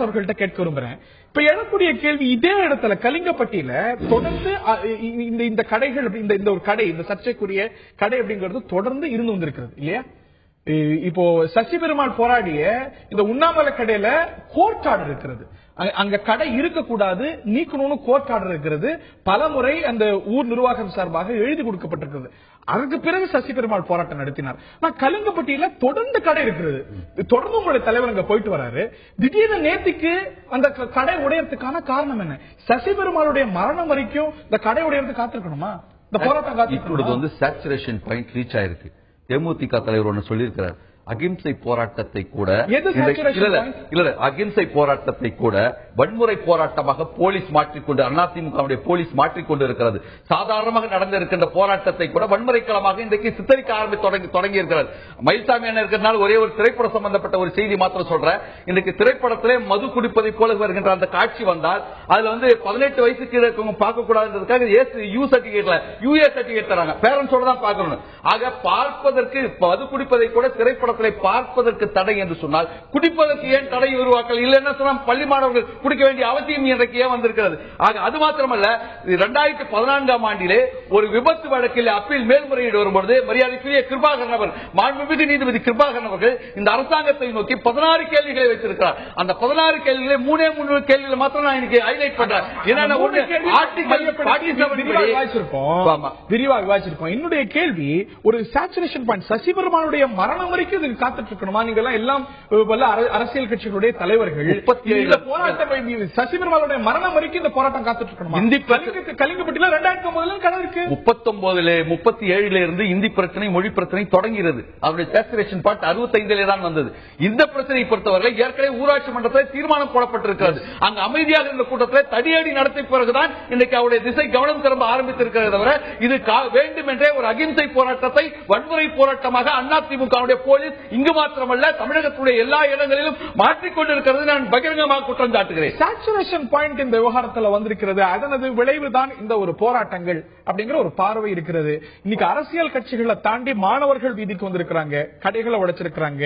அவர்கள்ட்ட கேட்க விரும்புறேன். இப்ப எழக்கூடிய கேள்வி இதே இடத்துல கலிங்கப்பட்டியில தொடர்ந்து இந்த கடைகள் இந்த ஒரு கடை, இந்த சர்ச்சைக்குரிய கடை அப்படிங்கிறது தொடர்ந்து இருந்து வந்திருக்கிறது இல்லையா? இப்போ சசி பெருமாள் போராடிய இந்த உண்ணாமலை கடையில கோர்ட் ஆர்டர் இருக்கிறது. அங்க கடை இருக்கக்கூடாது, நீக்கணும்னு கோர்ட் ஆர்டர் இருக்கிறது. பல முறை அந்த ஊர் நிர்வாகம் சார்பாக எழுதி கொடுக்கப்பட்டிருக்கிறது. அதுக்கு பிறகு சசி பெருமாள் போராட்டம் நடத்தினார். நான் கலிங்கப்பட்டியில தொடர்ந்து கடை இருக்கிறது, தொடர்ந்து உங்களுடைய தலைவர் அங்க போயிட்டு வராரு. திடீர்னு நேத்திக்கு அந்த கடை உடையறதுக்கான காரணம் என்ன? சசி பெருமாளுடைய மரணம் வரைக்கும் இந்த கடை உடையறதுக்கு காத்திருக்கணுமா? இந்த போராட்டம் காத்திருக்கணும். சேச்சுரேஷன் பாயிண்ட் ரீச் ஆயிருக்கு. தேமுதிக தலைவர் ஒன்னு சொல்லியிருக்கிறார், அகிம்சை போராட்டத்தை கூட அகிம்சை போராட்டத்தை கூட வன்முறை போராட்டமாக போலீஸ் மாற்றிக்கொண்டு, அதிமுக போலீஸ் மாற்றிக்கொண்டு இருக்கிறது. சாதாரணமாக நடந்திருக்கின்ற போராட்டத்தை கூட வன்முறை களமாக இன்றைக்கு சித்தரிக்க தொடங்கி இருக்கிறது. மயில்சாமி என்ன இருக்கிறதுனால ஒரே ஒரு திரைப்படம் சம்பந்தப்பட்ட ஒரு செய்தி மாத்திரம் சொல்றேன். இன்றைக்கு திரைப்படத்திலே மது குடிப்பதை போல வருகின்ற அந்த காட்சி வந்தால் அதுல 18 வயசுக்கு இருக்கவங்க பார்க்க கூடாதுன்றதுக்காக யூ சர்டிபிகேட்ல யூஏ சர்டிபிகேட் தராங்க. பேரண்ட்ஸோட தான் பார்க்கணும். ஆக பார்ப்பதற்கு மது குடிப்பதை கூட திரைப்பட பார்ப்பதற்கு தடை என்று சொன்னால் குடிப்பதற்கு ஏன் தடை உருவாக்கல் இல்லைன்னா சொன்னால் பள்ளி மாணவர்கள் குடிக்க வேண்டிய அவசியம் இன்றைக்கு ஏன் வந்திருக்கிறது? ஆக அது மாத்திரமல்ல, 2014ஆம் ஆண்டிலே ஒரு விபத்து வழக்கில் அப்பீல் மேல்முறையீடு வரும்பொழுது மரியாதைக்குரிய கிருபாகரன் அவர், மாண்புமிகு நீதிபதி கிருபாகரன் அவர்கள் இந்த அரசாங்கத்தை நோக்கி 16 கேள்விகளை வைத்திருக்கிறார். அந்த 16 கேள்விகளை 3 கேள்விகளை மாத்திரம் நான் இன்னைக்கு ஹைலைட் பண்றேன். என்னன்னா விரிவாக விவாதிச்சிருக்கோம். என்னுடைய கேள்வி ஒரு சேச்சுரேஷன் பாயிண்ட், சசி பெருமாளுடைய மரணம் வரைக்கும் இதுக்கு காத்துட்டு இருக்கணுமா? நீங்க எல்லாம் அரசியல் கட்சிகளுடைய தலைவர்கள் சசி பெருமாளுடைய மரணம் வரைக்கும் இந்த போராட்டம் காத்துட்டு இருக்கணுமா? கலிங்கப்பட்டியில 2009 கடை இருக்கு, 37 இருந்து இந்தி பிரச்சனை, மொழி பிரச்சனை தொடங்கிறது. அவருடைய சேச்சுரேஷன் பாயிண்ட் 65 தான் வந்தது. இந்த பிரச்சனை பொறுத்தவரை ஏற்கனவே ஊராட்சி மன்றத்தில் தீர்மானம் போடப்பட்டிருக்கிறது. அங்கு அமைதியாக இருந்த கூட்டத்தில் தடியடி நடத்திய பிறகுதான் இன்றைக்கு அவருடைய திசை கவனம் திரும்ப ஆரம்பித்திருக்கிறது. தவிர இது வேண்டுமென்றே ஒரு அகிம்சை போராட்டத்தை வன்முறை போராட்டமாக அதிமுக போலீஸ் இங்கு மாத்திரமல்ல தமிழகத்துடைய எல்லா இடங்களிலும் மாற்றிக்கொண்டிருக்கிறது நான் பகிரங்கமாக குற்றம் சாட்டுகிறேன். சேச்சுரேஷன் பாயிண்ட் இந்த விவகாரத்தில் வந்திருக்கிறது. அதனது விளைவுதான் இந்த ஒரு போராட்டங்கள் அப்படிங்கிற ஒரு பார்வை இருக்கிறது. இன்னைக்கு அரசியல் கட்சிகளை தாண்டி மாணவர்கள் வீதிக்கு வந்திருக்கிறாங்க, கடைகளை உடைச்சிருக்கிறாங்க.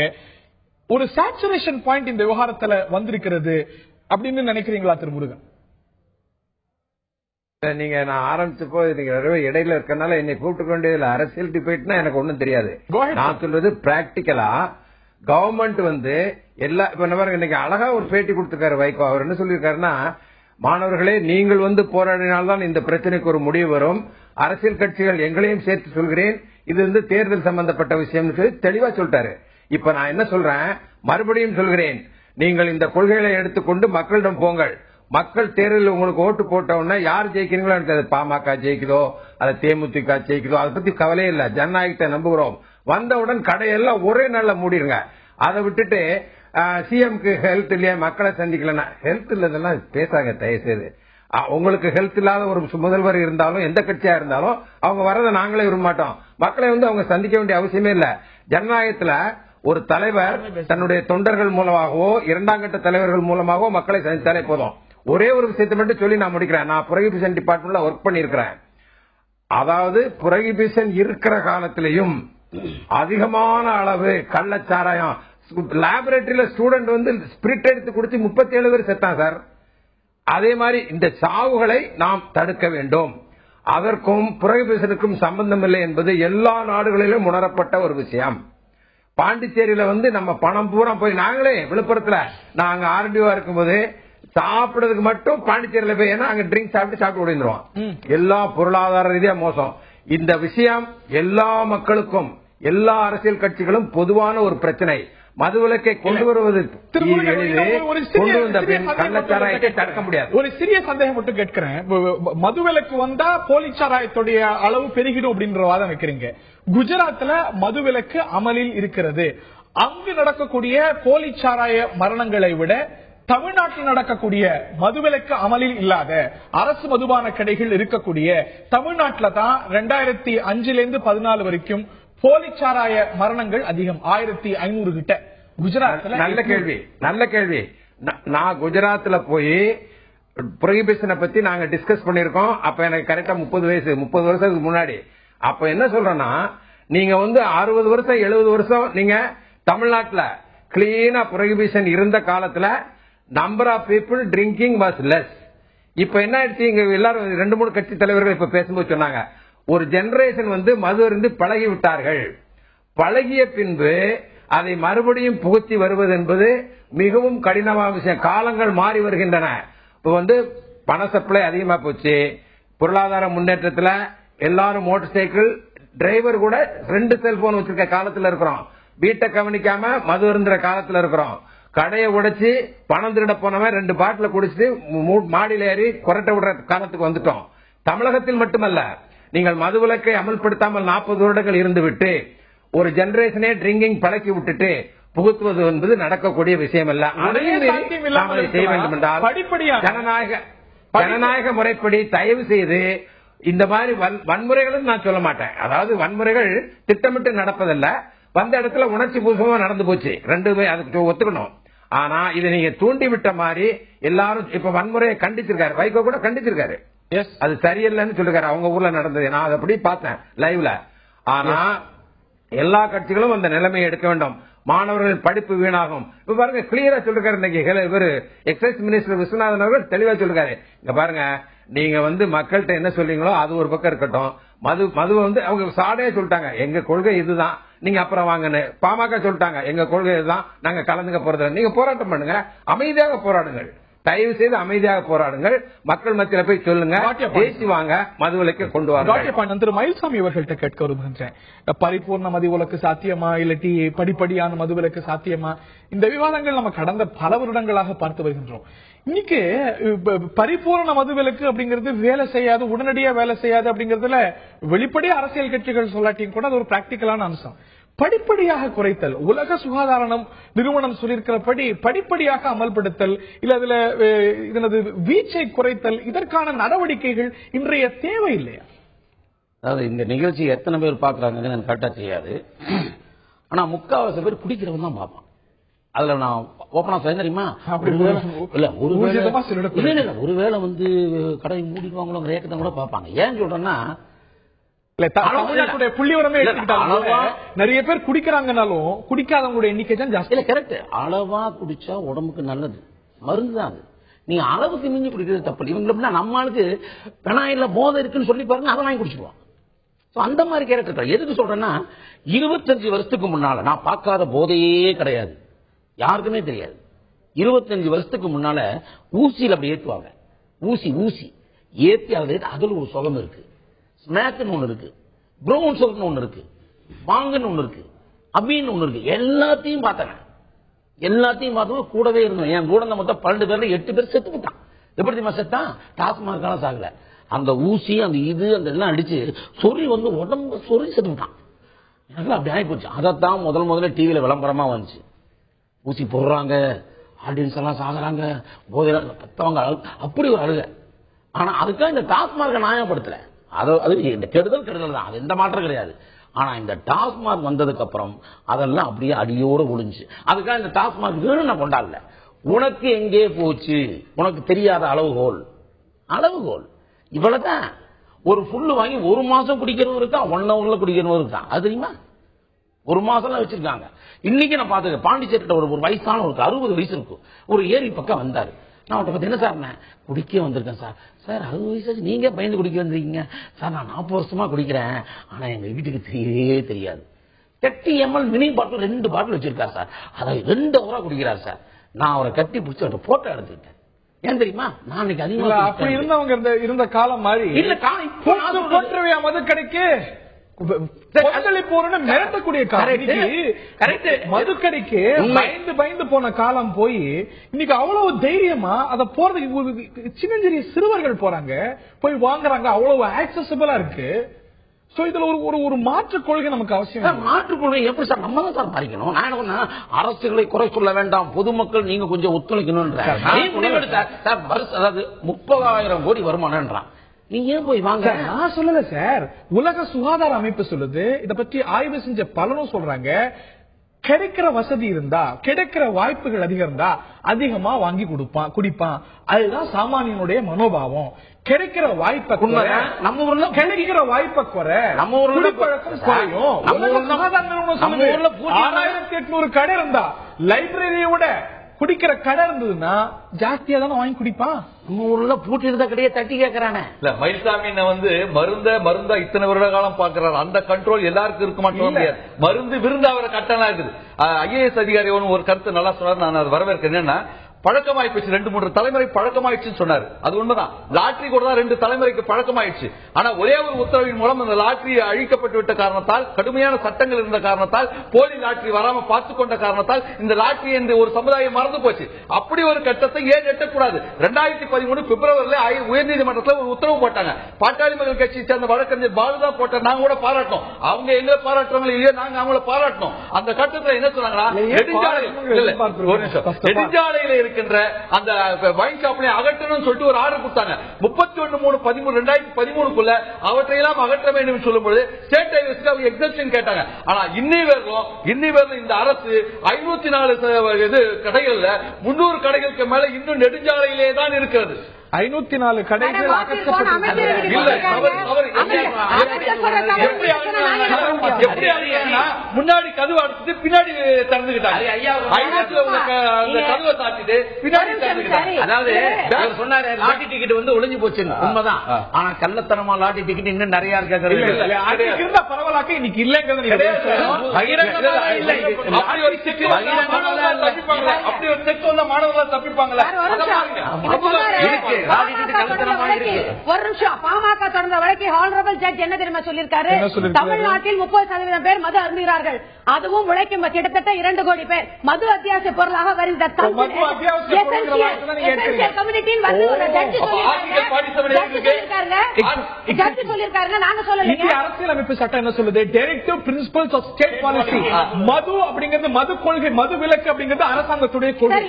ஒரு சேச்சுரேஷன் பாயிண்ட் இந்த விவகாரத்தில் வந்திருக்கிறது அப்படின்னு நினைக்கிறீங்களா திருமுருகன்? நீங்க நான் ஆரம்பிச்சப்போ நீங்க இடையில இருக்கனால என்னை கூப்பிட்டு வேண்டியதுல அரசியல் டிபேட்னா எனக்கு ஒண்ணும் தெரியாது. நான் சொல்றது பிராக்டிக்கலா கவர்மெண்ட் எல்லா இன்னைக்கு அழகா ஒரு பேட்டி கொடுத்திருக்காரு வைகோ. அவர் என்ன சொல்லியிருக்காருன்னா, மாணவர்களே நீங்கள் போராடினால்தான் இந்த பிரச்சனைக்கு ஒரு முடிவு வரும். அரசியல் கட்சிகள் எங்களையும் சேர்த்து சொல்கிறேன், இது தேர்தல் சம்பந்தப்பட்ட விஷயம் தெளிவா சொல்லிட்டாரு. இப்ப நான் என்ன சொல்றேன், மறுபடியும் சொல்கிறேன், நீங்கள் இந்த கொள்கைகளை எடுத்துக்கொண்டு மக்களிடம் போங்கள். மக்கள் தேர்தலில் உங்களுக்கு ஓட்டு போட்டவுடனே யார் ஜெயிக்கிறீங்களோ எனக்கு பாமக ஜெயிக்குதோ அது தேமுதிக ஜெயிக்குதோ அதை பத்தி கவலையே இல்ல. ஜனநாயகத்தை நம்புகிறோம். வந்தவுடன் கடையெல்லாம் ஒரே நாள்ல மூடிடுங்க. அதை விட்டுட்டு சிஎம்க்கு ஹெல்த் இல்லையா, மக்களை சந்திக்கலன்னா ஹெல்த் இல்லதெல்லாம் பேசாங்க தயவு செய்து. உங்களுக்கு ஹெல்த் இல்லாத ஒரு முதல்வர் இருந்தாலும் எந்த கட்சியா இருந்தாலும் அவங்க வர்றதை நாங்களே விரும்ப மாட்டோம். மக்களை அவங்க சந்திக்க வேண்டிய அவசியமே இல்ல. ஜனநாயகத்துல ஒரு தலைவர் தன்னுடைய தொண்டர்கள் மூலமாகவோ இரண்டாம் கட்ட தலைவர்கள் மூலமாகவோ மக்களை சந்தித்தாலே போதும். ஒரே ஒரு விஷயத்தை மட்டும் சொல்லி நான் முடிக்கிறேன். நான் புரோகிபிஷன் டிபார்ட்மெண்ட்ல ஒர்க் பண்ணிருக்கிறேன். அதாவது புரோகிபிஷன் இருக்கிற காலத்திலையும் அதிகமான அளவு கள்ளச்சாராயம், லேபரேட்டரியில ஸ்டூடெண்ட் ஸ்பிரிட் எடுத்து குடிச்சு 37 பேர் செத்தான் சார். அதே மாதிரி இந்த சாவுகளை நாம் தடுக்க வேண்டும். அதற்கும் புரோகிபிஷனுக்கும் சம்பந்தம் இல்லை என்பது எல்லா நாடுகளிலும் உணரப்பட்ட ஒரு விஷயம். பாண்டிச்சேரியில நம்ம பணம் பூரா போய் நாங்களே விழுப்புரத்துல நாங்க ஆர்டிஓ இருக்கும்போது சாப்பிடுறதுக்கு மட்டும் பாண்டிச்சேரியில போய், ஏன்னா அங்க ட்ரிங்க் சாப்பிட்டு விழுந்துருவோம். எல்லா பொருளாதார ரீதியா மோசம். இந்த விஷயம் எல்லா மக்களுக்கும் எல்லா அரசியல் கட்சிகளும் பொதுவான ஒரு பிரச்சனை. மதுவிலக்கை கொண்டு வருவது தடுக்க முடியாது. ஒரு சிறிய சந்தேகம் மட்டும் கேட்கிறேன். மதுவிலக்கு வந்தா போலிச்சாராயத்துடைய அளவு பெருகிடும் அப்படின்ற வாதம் வைக்கிறீங்க. குஜராத்ல மதுவிலக்கு அமலில் இருக்கிறது. அங்கு நடக்கக்கூடிய போலிச்சாராய மரணங்களை விட தமிழ்நாட்டில் நடக்கக்கூடிய மதுவிலக்கு அமலில் இல்லாத அரசு மதுபான கடைகள் இருக்கக்கூடிய தமிழ்நாட்டில் தான் 2005 14 வரைக்கும் போலிச்சாராய மரணங்கள் அதிகம், 1500 கிட்ட. குஜராத்ல நல்ல கேள்வி. நான் குஜராத்ல போய் புரோகிபிஷனை பத்தி நாங்க டிஸ்கஸ் பண்ணிருக்கோம். அப்ப எனக்கு கரெக்டா 30 வருஷத்துக்கு முன்னாடி. அப்ப என்ன சொல்றேன்னா, நீங்க 60 வருஷம் 70 வருஷம் நீங்க தமிழ்நாட்டுல கிளீனா புரோகிபிஷன் இருந்த காலத்துல number of people drinking was less. இப்ப என்ன ஆயிடுச்சு, இங்க எல்லாரும் 2-3 கட்சி தலைவர்கள் இப்ப பேசும்போது சொன்னாங்க, ஒரு ஜெனரேஷன் மது அருந்து பழகி விட்டார்கள். பழகிய பின்பு அதை மறுபடியும் புகுத்தி வருவது என்பது மிகவும் கடினமான விஷயம். காலங்கள் மாறி வருகின்றன. இப்ப பண சப்ளை அதிகமா போச்சு. பொருளாதார முன்னேற்றத்துல எல்லாரும் மோட்டார் சைக்கிள் டிரைவர் கூட 2 செல்போன் வச்சிருக்க காலத்துல இருக்கிறோம். வீட்டை கவனிக்காம மது அருந்துற காலத்துல இருக்கிறோம். கடையை உடைச்சு பணம் திருட போனவன் 2 பாட்டில குடிச்சிட்டு மாடியில் ஏறி கொரட்டை விடுற காலத்துக்கு வந்துட்டோம். தமிழகத்தில் மட்டுமல்ல, நீங்கள் மதுவிலக்கை அமல்படுத்தாமல் 40 வருடங்கள் இருந்துவிட்டு ஒரு ஜெனரேஷனே ட்ரிங்கிங் பழக்கி விட்டுட்டு புகுத்துவது என்பது நடக்கக்கூடிய விஷயம் அல்ல. அதையும் செய்ய வேண்டும் என்றால் ஜனநாயக முறைப்படி தயவு செய்து இந்த மாதிரி வன்முறைகளும் நான் சொல்ல மாட்டேன். அதாவது வன்முறைகள் திட்டமிட்டு நடப்பதல்ல, வந்த இடத்துல உணர்ச்சி பூர்வமா நடந்து போச்சு. 2 அதுக்கு ஒத்துக்கணும். ஆனா இதை நீங்க தூண்டி விட்ட மாதிரி எல்லாரும் இப்ப வன்முறையை கண்டிச்சிருக்காரு. வைகோ கூட கண்டிச்சிருக்காரு. அது சரியில்லைன்னு சொல்லிருக்காரு. அவங்க ஊர்ல நடந்தது நான் அதை அப்படி பார்த்தேன் லைவ்ல. ஆனா எல்லா கட்சிகளும் அந்த நிலைமையை எடுக்க வேண்டும். மாணவர்கள் படிப்பு வீணாகும். இப்ப பாருங்க, கிளியரா சொல்லிருக்காரு. இன்னைக்கு இவர் எக்ஸைஸ் மினிஸ்டர் விஸ்வநாதன் அவர்கள் தெளிவா சொல்லிருக்காரு. இங்க பாருங்க, நீங்க மக்கள்கிட்ட என்ன சொல்றீங்களோ அது ஒரு பக்கம் இருக்கட்டும். மது அவங்க சாடையா சொல்லிட்டாங்க, எங்க கொள்கை இதுதான், நீங்க அப்புறம் வாங்கன்னு. பாமக சொல்லிட்டாங்க, எங்க கொள்கை இதுதான், நாங்க கலந்துக்க போறது. நீங்க போராட்டம் பண்ணுங்க, அமைதியாக போராடுங்கள். தயவு செய்து அமைதியாக போராடுங்கள். மக்கள் மத்தியில போய் சொல்லுங்க, பேசுவாங்க, மதுவிலக்கை கொண்டு வாங்க. திரு மயில்சாமி அவர்கள்ட்ட கேட்க விரும்புகின்றேன். பரிபூர்ண மதுவிலக்கு சாத்தியமா, இல்லாட்டி படிப்படியான மதுவிலக்கு சாத்தியமா? இந்த விவாதங்கள் நம்ம கடந்த பல வருடங்களாக பார்த்து வருகின்றோம். இன்னைக்கு பரிபூர்ண மதுவிலக்கு அப்படிங்கிறது வேலை செய்யாது, உடனடியா வேலை செய்யாது அப்படிங்கறதுல வெளிப்படையா அரசியல் கட்சிகள் சொல்லாட்டியும் கூட அது ஒரு பிராக்டிக்கலான அம்சம். படிப்படியாக குறைத்தல், உலக சுகாதார நிறுவனம் சொல்லியிருக்கிறபடி படிப்படியாக அமல்படுத்தல், இல்ல அதுல இதனது வீச்சை குறைத்தல், இதற்கான நடவடிக்கைகள் இன்றைய தேவை இல்லையா? அதாவது இந்த நிகழ்ச்சி எத்தனை பேர் பாக்குறாங்கன்னு எனக்கு கரெக்டா தெரியாது. ஆனா முக்காவாசி பேர் குடிக்கிறவங்க தான் பார்ப்பான். அதுல நான் ஓப்பனா சொல்ல தெரியுமா, ஒருவேளை கடை மூடிடுவாங்களோ ஏக்கத்தான் கூட பார்ப்பாங்க. ஏன் சொல்றேன்னா, தமிழ்நாட்டுடைய புள்ளிவரமே நிறைய பேர் குடிக்கிறாங்கனாலும் குடிக்காதவங்களுடைய எண்ணிக்கை தான் ஜாஸ்தி. இல்ல கரெக்ட். அளவா குடிச்சா உடம்புக்கு நல்லது, மருந்து தான் அது. நீங்க அளவுக்கு மிஞ்சி குடிக்கிறது தப்பு. இவங்க நம்மளுக்கு பெனாயில போதை இருக்குன்னு சொல்லி பாருங்க, அதை வாங்கி குடிச்சிடுவோம். அந்த மாதிரி கேரக்டர். எதுக்கு சொல்றேன்னா, 25 வருஷத்துக்கு முன்னால நான் பார்க்காத போதையே கிடையாது, யாருக்குமே தெரியாது. 25 வருஷத்துக்கு முன்னால ஊசியில் அப்படி ஏற்றுவாங்க. ஊசி ஏற்றி அதுல ஒரு சுகம் இருக்கு. ஸ்நாக்னு ஒண்ணு இருக்கு, ப்ரௌன் சுகர்னு ஒண்ணு இருக்கு, வாங்கன்னு ஒண்ணு இருக்கு, அபின்னு ஒண்ணு இருக்கு. எல்லாத்தையும் பார்த்தோம், கூடவே இருந்தோம். என் கூட மொத்தம் 12 பேர்ல 8 பேர் செத்து போட்டான். எப்படி தெரியுமா செத்தான்? டாஸ்மார்க்கான சாகல, அந்த ஊசி அந்த அந்த எல்லாம் அடிச்சு சொறி உடம்பு சொறி செத்து போட்டான். எனக்கு அப்படி ஆகி போச்சு. அதைத்தான் முதல்ல டிவியில விளம்பரமா வந்துச்சு. ஊசி போடுறாங்க, ஆடியன்ஸ் எல்லாம் சாகுறாங்க, போதையில பெத்தவங்க அப்படி ஒரு அழுக. ஆனா அதுக்காக இந்த டாஸ்மார்க்கை நியாயப்படுத்தல. அது இந்த கெடுதல் தான், அது எந்த மாற்றம் கிடையாது. ஆனா இந்த டாஸ்மார்க் வந்ததுக்கு அப்புறம் அதெல்லாம் அப்படியே அடியோட ஒளிஞ்சு. அதுக்காக இந்த டாஸ்மார்க் வேணும் நான் கொண்டாடல. உனக்கு எங்கே போச்சு, உனக்கு தெரியாத அளவுகோல் இவ்வளவுதான். ஒரு புல்லு வாங்கி 1 மாசம் குடிக்கிறவங்க இருக்கா, 1 ஹவர்ல குடிக்கிறவங்க இருக்கா, அது தெரியுமா? 1 மாசம் வச்சிருக்காங்க. இன்னைக்கு நான் பாத்துக்க, பாண்டிச்சேரியில ஒரு வயசான ஒரு 60 வயசு இருக்கும், ஒரு ஏரி பக்கம் வந்தாரு. நான் அவட்ட பத்தி என்ன சார், குடிக்க வந்திருக்கேன் சார். 60 வயசு நீங்க பயந்து குடிக்க வந்திருக்கீங்க சார்? நான் 40 வருஷமா குடிக்கிறேன், ஆனா எங்க வீட்டுக்கு தெரியவே தெரியாது. 30 ml மினி பாட்டில் 2 பாட்டில் வச்சிருக்காரு சார், அதை 2 ஹவரா குடிக்கிறார் சார். நான் அவரை கட்டி பிடிச்சி அவரை போட்டோ எடுத்துக்கிட்டேன். ஏன் தெரியுமா, நான் அதிகமா அப்படி இருந்தவங்க இருந்த காலம் மாதிரி இல்ல. மது கடைக்கு மிரட்டக்கூடிய மதுக்கடைக்கு பயந்து போன காலம் போய் இன்னைக்கு அவ்வளவு தைரியமா அத போறதுக்கு சின்னஞ்சிறிய சிறுவர்கள் போறாங்க, போய் வாங்குறாங்க, அவ்வளவு ஆக்சசிபிளா இருக்கு. இதுல ஒரு மாற்று கொள்கை நமக்கு அவசியம். மாற்று கொள்கை எப்படி சார்? நம்ம தான் சார் மாறிக்கணும். நான் என்ன அரசுகளை குறை சொல்ல வேண்டாம், பொதுமக்கள் நீங்க கொஞ்சம் ஒத்துழைக்கணும். அதாவது 30,000 கோடி வருமானம்ன்றான், நீங்க ஏன் போய் வாங்க? நான் சொல்லல சார், உலக சுகாதார அமைப்பு சொல்லுது. இத பற்றி ஆய்வு செஞ்ச பலனும் சொல்றாங்க. கிடைக்கிற வசதி இருந்தா, கிடைக்கிற வாய்ப்புகள் அதிகம் இருந்தா அதிகமா வாங்கி குடிப்பான். அதுதான் சாமானியனுடைய மனோபாவம். கிடைக்கிற வாய்ப்பை நம்ம ஊர்ல கிடைக்கிற வாய்ப்பை குறை, நம்ம ஊர்ல பழக்கம் குறையும். நம்ம ஊர்ல 1800 கடை இருந்தா லைப்ரரியை விட குடிக்கிற கடை இருந்ததுன்னா ஜாஸ்தியா தானே வாங்கி குடிப்பான். ஊர்ல பூட்டி இருந்த கடையை தட்டி கேட்கறானே. இல்ல மயில்சாமி வந்து மருந்தா இத்தனை வருட காலம் பாக்குறாரு. அந்த கண்ட்ரோல் எல்லாருக்கும் இருக்க மாட்டேன். மருந்து விருந்து அவரை கட்டணம் இருக்குது. IAS அதிகாரி ஒரு கருத்து நல்லா சொன்னார், நான் அதை வரவேற்கிறேன். என்னன்னா பழக்கமாயிடுச்சு, 2-3 தலைமுறை பழக்கமாயிடுச்சுன்னு சொன்னார். அது உண்மைதான். லாட்டரி கூட தான் 2 தலைமுறைக்கு பழக்கமாயிடுச்சு. ஆனா ஒரே ஒரு உத்தரவின் மூலம் அந்த லாட்டரி அழிக்கப்பட்டு விட்ட காரணத்தால், கடுமையான சட்டங்கள் இருந்த காரணத்தால், போலி லாட்டரி வராம பார்த்து கொண்ட காரணத்தால் இந்த லாட்டரி என்று ஒரு சமுதாயம் மறந்து போச்சு. அப்படி ஒரு கட்டத்தை ஏன் எட்டக்கூடாது? 2013 பிப்ரவரியில உயர்நீதிமன்றத்தில் ஒரு உத்தரவு போட்டாங்க. பாட்டாளி மக்கள் கட்சியை சேர்ந்த வழக்கறிஞர் பாலுதான் போட்டார். நாங்க கூட பாராட்டோம். அவங்க எங்களை பாராட்டுறவங்க இல்லையோ, நாங்க அவங்கள பாராட்டணும். அந்த கட்டத்தில் என்ன சொன்னாங்கன்னா, நெடுஞ்சாலையில இருக்கின்ற அந்த வைன் ஷாப்ல அகற்றணும் சொல்லிட்டு ஒரு ஆர்டர் கொடுத்தாங்க. 31/3/2013 அவற்றையெல்லாம் அகற்ற வேண்டும் சொல்லும்போது ஸ்டேட் ஹைவேஸ்க்கு அவங்க எக்ஸம்ஷன் கேட்டாங்க. ஆனா இன்னி வரலும் இந்த அரசு 504 கடைகள்ல 300 கடைகளுக்கு மேல இன்னும் நெடுஞ்சாலையிலே தான் இருக்கிறது. 504 கடைகள் முன்னாடி கதவு அடைச்சிட்டு பின்னாடி திறந்துக்கிட்டாங்க. கதவை சாத்திட்டு பின்னாடி திறந்துக்கிட்டாங்க. அதாவது சொன்னாரு லாட்டரி டிக்கெட் வந்து ஒளிஞ்சு போச்சு, உண்மைதான். ஆனா கள்ளத்தனமா லாட்டரி டிக்கெட் இன்னும் நிறைய இருக்க பரவாயில்ல, இன்னைக்கு இல்லைங்கிறது அப்படி ஒரு செக் வந்தா மாணவர்கள் தப்பிப்பாங்களா? ஒரு நிமிஷம். பாமக தொடர்ந்த வழக்கை ஹானரபிள் ஜட்ஜ் என்ன தெரியுமா சொல்லியிருக்காரு? தமிழ்நாட்டில் 30% பேர் மது அருந்துகிறார்கள். அதுவும் உழைக்கும் கிட்டத்தட்ட 2 கோடி பேர் மது அத்தியாவசிய பொருளாக வருகின்ற கம்யூனிட்டியில் வந்து ஒரு ஜட்ஜ் சொல்லியிருக்காருங்க. நாங்க சொல்லலைங்க. அரசியலமைப்பு சட்டம் என்ன சொல்லுது? Directive principles of state policy. மது அப்படிங்கிறது, மது கொள்கை, மது விலக்கு அப்படிங்கிறது அரசாங்கத்துடைய கொள்கை.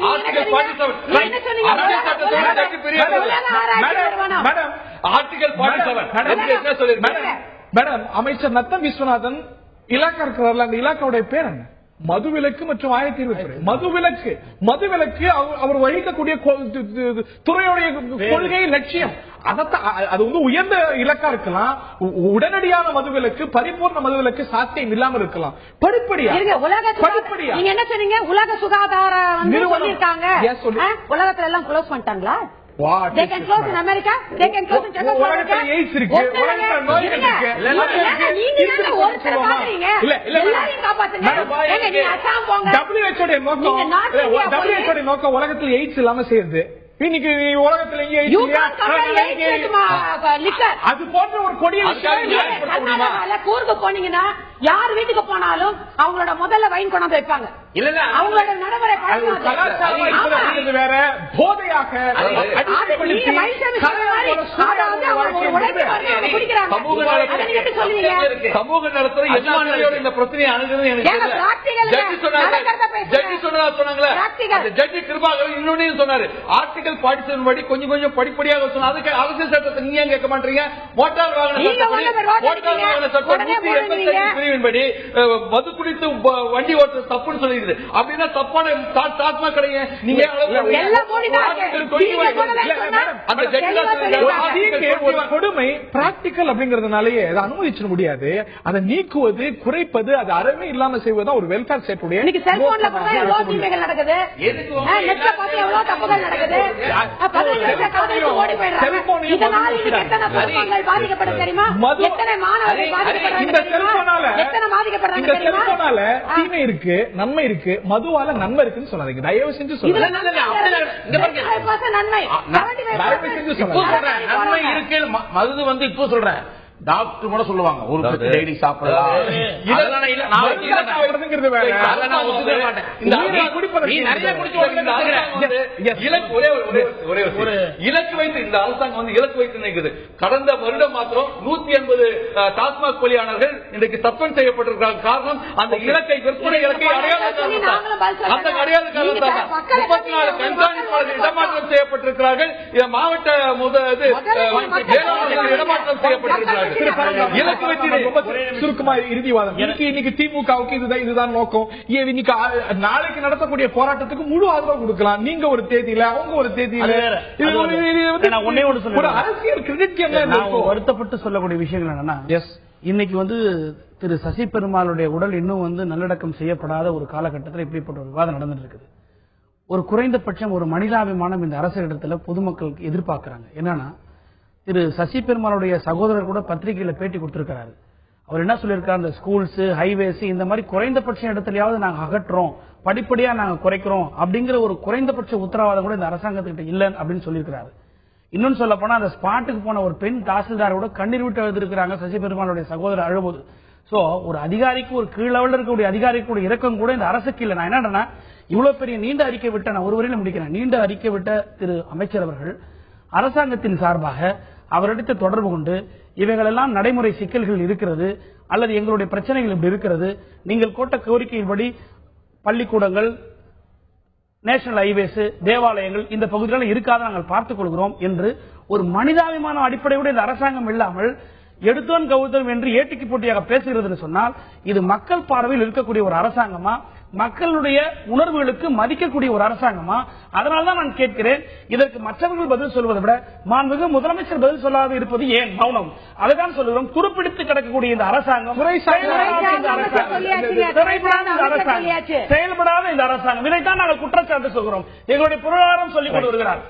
மேடம், அமைச்சர் நத்தம் விஸ்வநாதன் இலாக்கா இருக்கிறார்கள். அந்த இலாக்காவுடைய பேர் என்ன? மதுவிலக்கு மற்றும் 1020 மதுவிலக்கு அவர் வகிக்கக்கூடிய துறையுடைய கொள்கை லட்சியம். அது வந்து உயர்ந்த இலக்கா இருக்கலாம். உடனடியான மதுவிலக்கு, பரிபூர்ண மதுவிலக்கு சாத்தியம் இல்லாம இருக்கலாம். படிப்படியா நீங்க என்ன சொன்னீங்க? உலக சுகாதார நிறுவனம் உலகத்துல எல்லாம் க்ளோஸ் பண்ணிட்டாங்களா? They can close in America, they can close in China. AIDS இருக்கு, நோய் இருக்கு. நீங்க ஒருத்தர் பாக்குறீங்க, எல்லாரையும் காப்பாத்துங்க. நீங்க அசாம் போங்க. WHO நோக்கம் உலகத்துல எய்ட்ஸ் இல்லாம செய்யுது. இன்னைக்கு உலகத்துல அது போன்ற ஒரு கொடிய கூர்ந்து போனீங்கன்னா யார் வீட்டுக்கு போனாலும் அவங்களோட முதல்ல வைன் கொண்டாந்து வைப்பாங்க. அவங்களோட நடைமுறை வேற போதையாக சமூக நடத்துற இந்த பிரச்சனையை அணுகுறது இன்னொன்னு சொன்னாரு. ஆர்டிகல் 47 படி கொஞ்சம் படிப்படியாக சொன்னா அதுக்கு அரசியல் சட்டத்தை நீங்க கேட்க மாட்டீங்க. மோட்டார் வாகன சட்டம் 188 பிரிவின்படி மது குடித்து வண்டி ஓட்டுறது தப்புன்னு சொல்லிருக்குது. அப்படின்னா தப்பான டாஸ்மாக் கடைங்க நீங்க கொடுமை பிராக்டிக்கல் அப்படிங்கறதுனாலயே அதை அனுமதிச்சிட முடியாது. அதை நீக்குவது, குறைப்பது, அது அறவே இல்லாம செய்வதுதான் ஒரு வெல்ஃபேர் ஸ்டேட் உடைய. தீமை இருக்கு, நன்மை இருக்கு. மதுவால நன்மை இருக்குன்னு சொல்லாதீங்க, தயவு செஞ்சு சொல்லுங்க. நன்மை இருக்கு. மது வந்து இப்போ சொல்றேன், டாக்டர் கூட சொல்லுவாங்க ஒரு டெய்லி சாப்பிடலாம். இலக்கு வைத்து இந்த அரசாங்கம் வந்து இலக்கு வைத்து நிற்குது. கடந்த வருடம் மாத்திரம் 180 டாஸ்மாக் கொலையாளர்கள் இன்றைக்கு சஸ்பெண்ட் செய்யப்பட்டிருக்கிறாங்க. காரணம் அந்த இலக்கை, விற்பனை இலக்கை அந்த அடையாள காரணத்தான் 34 கண்காணிப்பாளர்கள் இடமாற்றம் செய்யப்பட்டிருக்கிறார்கள். மாவட்ட இடமாற்றம் செய்யப்பட்டிருக்கிறார்கள். சுருக்கமா இறுதிவாதம். இன்னைக்கு திமுகவுக்கு இதுதான் நோக்கம். நாளைக்கு நடத்தக்கூடிய போராட்டத்துக்கு முழு ஆதரவு கொடுக்கலாம். நீங்க ஒரு தேதியில, அவங்க ஒரு தேதியில. அரசியல் கிரெடிட் வருத்தப்பட்டு சொல்லக்கூடிய விஷயங்கள் என்னன்னா, இன்னைக்கு வந்து திரு சசி பெருமாளுடைய உடல் இன்னும் வந்து நல்லடக்கம் செய்யப்படாத ஒரு காலகட்டத்தில் இப்படிப்பட்ட ஒரு விவாதம் நடந்துட்டு இருக்குது. ஒரு குறைந்தபட்சம் ஒரு மனிதாபிமானம் இந்த அரசிடத்துல பொதுமக்களுக்கு எதிர்பார்க்கிறாங்க. என்னன்னா, திரு சசி பெருமாளுடைய சகோதரர் கூட பத்திரிகையில பேட்டி கொடுத்திருக்கிறாரு. அவர் என்ன சொல்லியிருக்காரு, இந்த ஸ்கூல்ஸ், ஹைவேஸ் இந்த மாதிரி குறைந்தபட்ச இடத்துலயாவது நாங்க அகற்றோம், படிப்படியா நாங்க குறைக்கிறோம் அப்படிங்கிற ஒரு குறைந்தபட்ச உத்தரவாதம் கூட இந்த அரசாங்கத்துக்கிட்ட இல்ல அப்படின்னு சொல்லியிருக்கிறாரு. இன்னொன்னு சொல்ல போனா, அந்த ஸ்பாட்டுக்கு போன ஒரு பெண் தாசில்தார் கூட கண்ணீர் விட்டு எழுதிருக்கிறாங்க சசி பெருமாளுடைய சகோதரர் அழும்போது. சோ ஒரு அதிகாரிக்கு, ஒரு கீழ் லெவலில் இருக்கக்கூடிய அதிகாரிக்கு இறக்கம் கூட இந்த அரசுக்கு இல்லை. நான் என்னன்னா, இவ்வளவு பெரிய நீண்ட அறிக்கை விட்ட, நான் ஒரு வரையில முடிக்கிறேன், நீண்ட அறிக்கை விட்ட திரு அமைச்சர் அவர்கள் அரசாங்கத்தின் சார்பாக அவரிடத்தை தொடர்பு கொண்டு இவைகளெல்லாம் நடைமுறை சிக்கல்கள் இருக்கிறது அல்லது எங்களுடைய பிரச்சனைகள் இப்படி இருக்கிறது, நீங்கள் கோட்ட கோரிக்கையின்படி பள்ளிக்கூடங்கள், நேஷனல் ஹைவேஸ், தேவாலயங்கள் இந்த பகுதிகளில் இருக்காத நாங்கள் பார்த்துக் கொள்கிறோம் என்று ஒரு மனிதாபிமான அடிப்படையோடு இந்த அரசாங்கம் இல்லாமல் எடுத்தோன் கவுத்தம் என்று ஏட்டிக்கு போட்டியாக பேசுகிறது சொன்னால், இது மக்கள் பார்வையில் இருக்கக்கூடிய ஒரு அரசாங்கமா, மக்களுடைய உணர்வுகளுக்கு மதிக்கக்கூடிய ஒரு அரசாங்கமா? அதனால்தான் நான் கேட்கிறேன், இதற்கு மற்றவர்கள் பதில் சொல்வதை விட மாண்புமிகு முதலமைச்சர் பதில் சொல்லாது இருப்பது ஏன் மௌனம்? அதைதான் சொல்லுகிறோம். துருப்பிடித்து கிடக்கக்கூடிய இந்த அரசாங்கம், செயல்படாத இந்த அரசாங்கம், இதைத்தான் நாங்கள் குற்றச்சாட்டு சொல்கிறோம். எங்களுடைய பொருளாதாரம் சொல்லிக் கொண்டு வருகிறார்.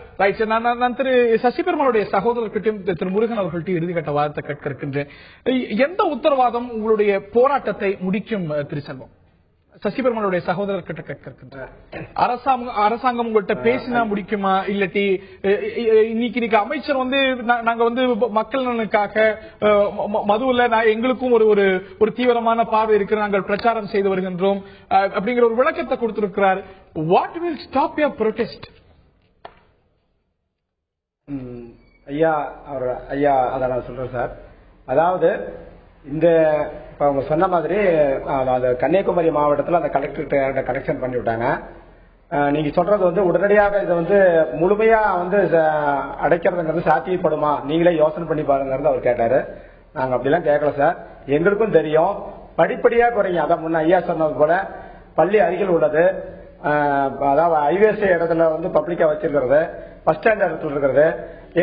நான் திரு சசி பெருமாளுடைய சகோதரர்கிட்டையும் திரு முருகன் அவர்கள்ட்ட இறுதிக்கட்ட வாதத்தை கேட்க இருக்கின்றேன். எந்த உத்தரவாதம் உங்களுடைய போராட்டத்தை முடிக்கும் திரு செல்வம்? சசி பெருமாளுடைய சகோதரர் கிட்ட கேட்கின்றார். அரசாங்கம் உங்கள்கிட்ட பேசினா முடிக்குமா? இல்லாட்டி இன்னைக்கு அமைச்சர் நாங்க மக்கள் நலனுக்காக மதுவில் எங்களுக்கும் ஒரு தீவிரமான பார்வை இருக்கு, நாங்கள் பிரச்சாரம் செய்து வருகின்றோம் அப்படிங்கிற ஒரு விளக்கத்தை கொடுத்திருக்கிறார். What will stop your protest? ஐயா அத நான் சொல்றேன் சார். அதாவது இந்த இப்ப அவங்க சொன்ன மாதிரி கன்னியாகுமரி மாவட்டத்தில் அந்த கலெக்டர் கனெக்ஷன் பண்ணி விட்டாங்க. நீங்க சொல்றது உடனடியாக இதை முழுமையா அடைக்கிறதுங்கிறது சாத்தியப்படுமா, நீங்களே யோசனை பண்ணி பாருங்கிறது அவர் கேட்டாரு. நாங்க அப்படிலாம் கேட்கல சார். எங்களுக்கும் தெரியும் படிப்படியா குறையும். அதான் முன்ன ஐயா சொன்னது போல பள்ளி அருகில் உள்ளது, அதாவது ஹைவேஸ் இடத்துல பப்ளிக்கா வச்சிருக்கிறது, பஸ் ஸ்டாண்ட் இடத்துல இருக்கிறது.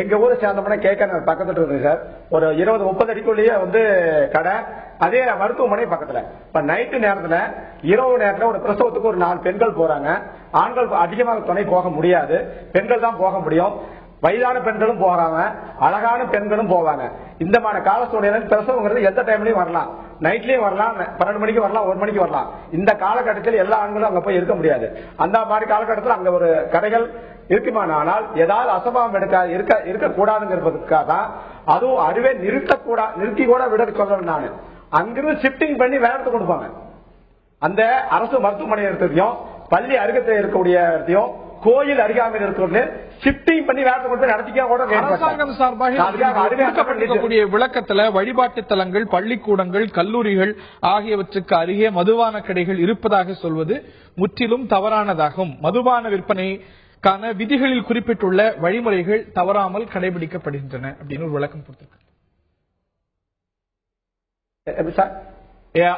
எங்க ஊரை சேர்ந்தோம்னா கேட்க பக்கத்துல இருக்கு சார், ஒரு 20-30 அடிக்குள்ளேயே கடை, அதே மருத்துவமனை பக்கத்துல. இப்ப நைட்டு நேரத்துல, இரவு நேரத்துல ஒரு பிரசவத்துக்கு ஒரு 4 பெண்கள் போறாங்க. ஆண்கள் அதிகமாக துணை போக முடியாது, பெண்கள் தான் போக முடியும். வயதான பெண்களும் போறாங்க, அழகான பெண்களும் போவாங்க. இந்த மாதிரி கால சூழ்நிலை பிரசவங்கிறது எந்த டைம்லயும் வரலாம், நைட்லயும் வரலாம், 12 மணிக்கு வரலாம், 1 மணிக்கு வரலாம். இந்த காலகட்டத்தில் எல்லா ஆண்களும் அங்க போய் இருக்க முடியாது. அந்த மாதிரி காலகட்டத்தில் அங்க ஒரு கடைகள் இருக்குமானால் ஏதாவது அசம்பாவம் இருக்கக்கூடாதுங்கிறதுக்காக தான், அதுவும் அறுவே நிறுத்தி கூட விட சொல்றேன் நான். அங்கிருந்து ஷிப்டிங் பண்ணி வேற இடத்துக்கு கொடுப்பாங்க. அந்த அரசு மருத்துவமனை இடத்தையும், பள்ளி அருகத்தை இருக்கக்கூடிய இடத்தையும், கோயில் அருகாமையில் இருக்கிறது ஷிப்டிங் பண்ணி வேற கொடுத்து நடத்திக்க கூட அரசாங்கம் சார்பாக விளக்கத்துல வழிபாட்டு தலங்கள், பள்ளிக்கூடங்கள், கல்லூரிகள் ஆகியவற்றுக்கு அருகே மதுபான கடைகள் இருப்பதாக சொல்வது முற்றிலும் தவறானதாகும். மதுபான விற்பனைக்கான விதிகளில் குறிப்பிட்டுள்ள வழிமுறைகள் தவறாமல் கடைபிடிக்கப்படுகின்றன அப்படின்னு ஒரு விளக்கம் கொடுத்திருக்காங்க.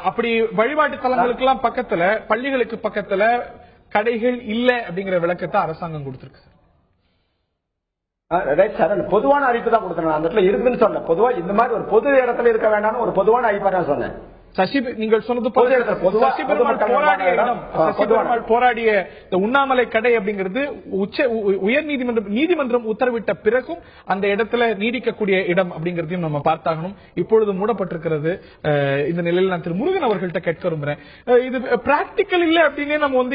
அப்படி வழிபாட்டு தலங்களுக்கு எல்லாம் பக்கத்துல, பள்ளிகளுக்கு பக்கத்துல கடைகள் இல்ல அப்படிங்கிற விளக்கத்தை அரசாங்கம் கொடுத்திருக்கு. பொதுவான அறிவிப்பு தான் கொடுத்தேன். அந்த இடத்துல இருக்குன்னு சொன்னேன். பொதுவா இந்த மாதிரி ஒரு பொது இடத்துல இருக்க வேண்டாம்னு ஒரு பொதுவான அறிவிப்பா நான் சொன்னேன். நீங்கள் சொன்னது போராடிய உண்ணாமலை கடை அப்படிங்கிறது உயர் நீதிமன்றம் உத்தரவிட்ட பிறகும் அந்த இடத்துல நீடிக்கக்கூடிய இடம் அப்படிங்கறதையும் நம்ம பார்த்தாகணும். இப்பொழுது மூடப்பட்டிருக்கிறது. இந்த நிலையில் நான் திரு முருகன் அவர்கள்ட்ட கேட்க விரும்புறேன், இது பிராக்டிக்கல் இல்ல அப்படின்னு நம்ம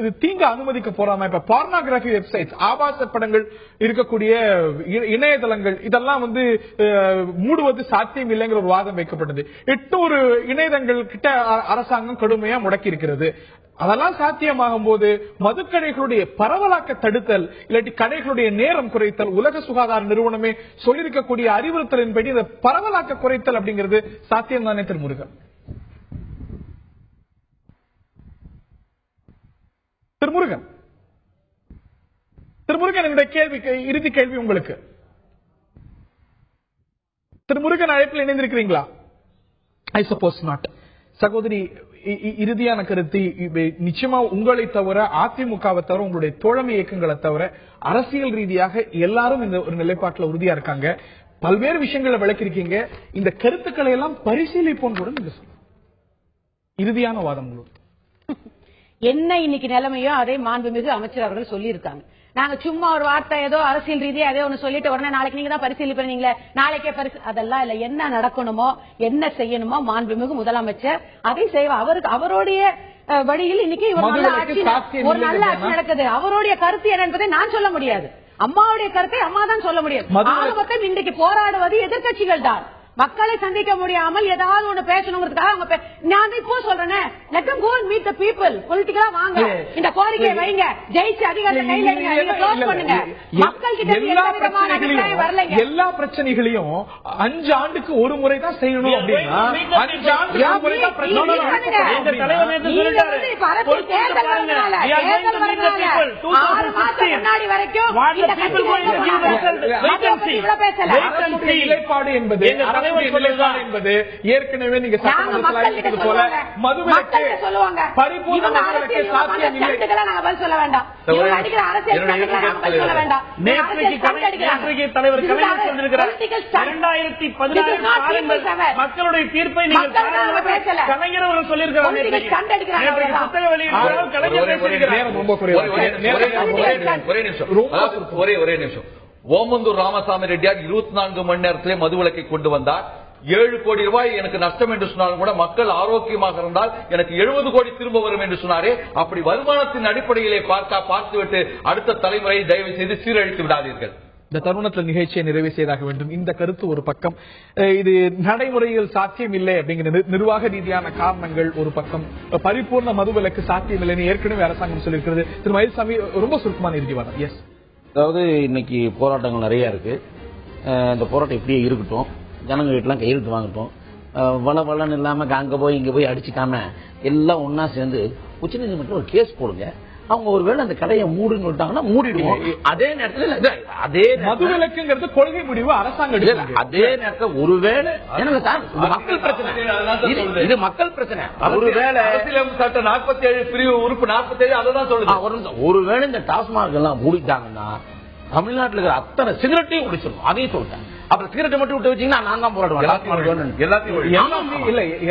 இது தீங்க அனுமதிக்க போறாம? இப்ப பார்னோகிராபி வெப்சைட்ஸ், ஆபாச படங்கள் இருக்கக்கூடிய இணையதளங்கள், இதெல்லாம் மூடுவது சாத்தியம் இல்லைங்கிற ஒரு வாதம் வைக்கப்பட்டது. 800 இணையதளங்கள் கிட்ட அரசாங்கம் கடுமையா முடக்கி இருக்கிறது. அதெல்லாம் சாத்தியமாகும் போது மதுக்கடைகளுடைய பரவலாக்க தடுத்தல், இல்லாட்டி கடைகளுடைய நேரம் குறைத்தல், உலக சுகாதார நிறுவனமே சொல்லியிருக்கக்கூடிய அறிவுறுத்தலின்படி இந்த பரவலாக்க குறைத்தல் அப்படிங்கிறது சாத்தியம் தானே திரு முருகன்? திருமுருகன் என்னுடைய இறுதி கேள்வி உங்களுக்கு. திருமுருகன் அழைப்பில் இணைந்திருக்கிறீங்களா? I suppose not. சகோதரி, இறுதியான கருத்து, நிச்சயமா உங்களை தவிர, அதிமுகவை தவிர, உங்களுடைய தோழமை இயக்கங்களை தவிர அரசியல் ரீதியாக எல்லாரும் இந்த ஒரு நிலைப்பாட்டில் உறுதியா இருக்காங்க. பல்வேறு விஷயங்களை விளக்கிருக்கீங்க. இந்த கருத்துக்களை எல்லாம் பரிசீலிப்போம் கூட நீங்க சொல்லுங்க. இறுதியான வாதம். என்ன இன்னைக்கு நிலைமையோ அதே மாண்புமிகு அமைச்சர் அவர்கள் சொல்லியிருக்காங்க. நாங்க சும்மா ஒரு வார்த்தை ஏதோ அரசியல் ரீதியா ஏதோ ஒண்ணு சொல்லிட்டு உடனே நாளைக்கு நீங்க தான் பரிசீலிப்பீங்களே, நாளைக்கே அதெல்லாம் இல்ல. என்ன நடக்கணுமோ என்ன செய்யணுமோ மாண்புமிகு முதலமைச்சர் அதை செய்வார். அவருக்கு அவருடைய வழியில் இன்னைக்கு ஒரு நல்ல ஆட்சி நடக்குது. அவருடைய கருத்து என்ன என்பதை நான் சொல்ல முடியாது. அம்மாவுடைய கருத்தை அம்மா தான் சொல்ல முடியாது. ஆளுமொத்தம் இன்றைக்கு போராடுவது எதிர்கட்சிகள் தான். மக்களை சந்திக்க முடியாமல் ஏதாவது ஒண்ணு பேசணுங்கிறதுக்காக அவங்க நான் இப்போ சொல்றேன், let them go and meet the people. பொலிட்டிக்கலா வாங்க, இந்த கோரிக்கையை வைங்க, ஜெயிச்சு அதிகாரத்தை கையில எடுங்க, நீங்க க்ளோஸ் பண்ணுங்க. மக்கள் கிட்ட எந்த விதமான அபிப்பிராயம் வரலைங்க. எல்லா பிரச்சனைகளையும் 5 ஆண்டுக்கு ஒரு முறை தான் செய்யணும் அப்படின்னா 5 ஆண்டுக்கு ஒரு முறை தான் பிரச்சனை. இந்த தலைவர் நேத்து சொல்லிட்டாரு, தேர்தல் வரனால 6 மாசம் முன்னாடி வரைக்கும் இந்த கட்சி பேசல. நிலைப்பாடு என்பது என்பது ஏற்கனவே நீங்க சட்டமன்றத்தில் போல மதுவிலக்கு பரிபூர்ண மதுவிலக்கு சாத்தியம் இல்லை. சொல்ல வேண்டாம். நேற்றைக்கு தலைவர் கலைஞர் சொல்லியிருக்கிறார் 2016 மக்களுடைய தீர்ப்பை நீங்கள் கலைஞர் அவர்கள் சொல்லியிருக்கிறார். புத்தக வெளியிட்டால் கலைஞர் ஒரே நிமிஷம். ஓமந்தூர் ராமசாமி ரெட்டியார் 24 மணி நேரத்திலே மதுவிலக்கை கொண்டு வந்தார். 7 கோடி ரூபாய் எனக்கு நஷ்டம் என்று சொன்னாலும் கூட மக்கள் ஆரோக்கியமாக இருந்தால் எனக்கு 70 கோடி திரும்ப வரும் என்று சொன்னாரே. அப்படி வருமானத்தின் அடிப்படையிலே பார்த்துவிட்டு அடுத்த தலைமுறையை தயவு செய்து சீரழித்து விடாதீர்கள். இந்த தருணத்தில் நிகழ்ச்சியை நிறைவு செய்தாக வேண்டும். இந்த கருத்து ஒரு பக்கம், இது நடைமுறையில் சாத்தியம் இல்லை அப்படிங்கிற நிர்வாக ரீதியான காரணங்கள் ஒரு பக்கம், பரிபூர்ண மதுவிலக்கு சாத்தியம் இல்லைன்னு ஏற்கனவே அரசாங்கம் சொல்லியிருக்கிறது. திரு மயில்சாமி ரொம்ப சுருக்கமான இறுதிவாதம். எஸ், அதாவது இன்னைக்கு போராட்டங்கள் நிறைய இருக்கு. இந்த போராட்டம் இப்படியே இருக்கட்டும், ஜனங்க வீட்டுலாம் கையெழுத்து வாங்கட்டும். வளன்னு இல்லாம அங்க போய் இங்க போய் அடிச்சுக்காம எல்லாம் ஒன்னா சேர்ந்து உச்சநீதிமன்றம் ஒரு கேஸ் போடுங்க. அவங்க ஒருவேளை அந்த கடையை மூடுன்னு விட்டாங்கன்னா மூடிடுவோம். அதே நேரத்தில் அதே மதுவிலக்குங்கிறது கொள்கை முடிவு அரசாங்கம். அதே நேரத்தில் ஒருவேளை மக்கள் பிரச்சனை, இது மக்கள் பிரச்சனை. ஒருவேளை சட்ட 47 பிரிவு உறுப்பு 47 அதான் சொல்லுது. ஒருவேளை இந்த டாஸ்மாக் எல்லாம் மூடிட்டாங்கன்னா தமிழ்நாட்டில் இருக்கிற அத்தனை சிகரெட்டையும் முடிச்சிடும். அதையும் சொல்லிட்டேன். அப்புறம் சிகரெட்டை மட்டும் விட்டு வச்சீங்கன்னா நான் தான் போராடுவேன்.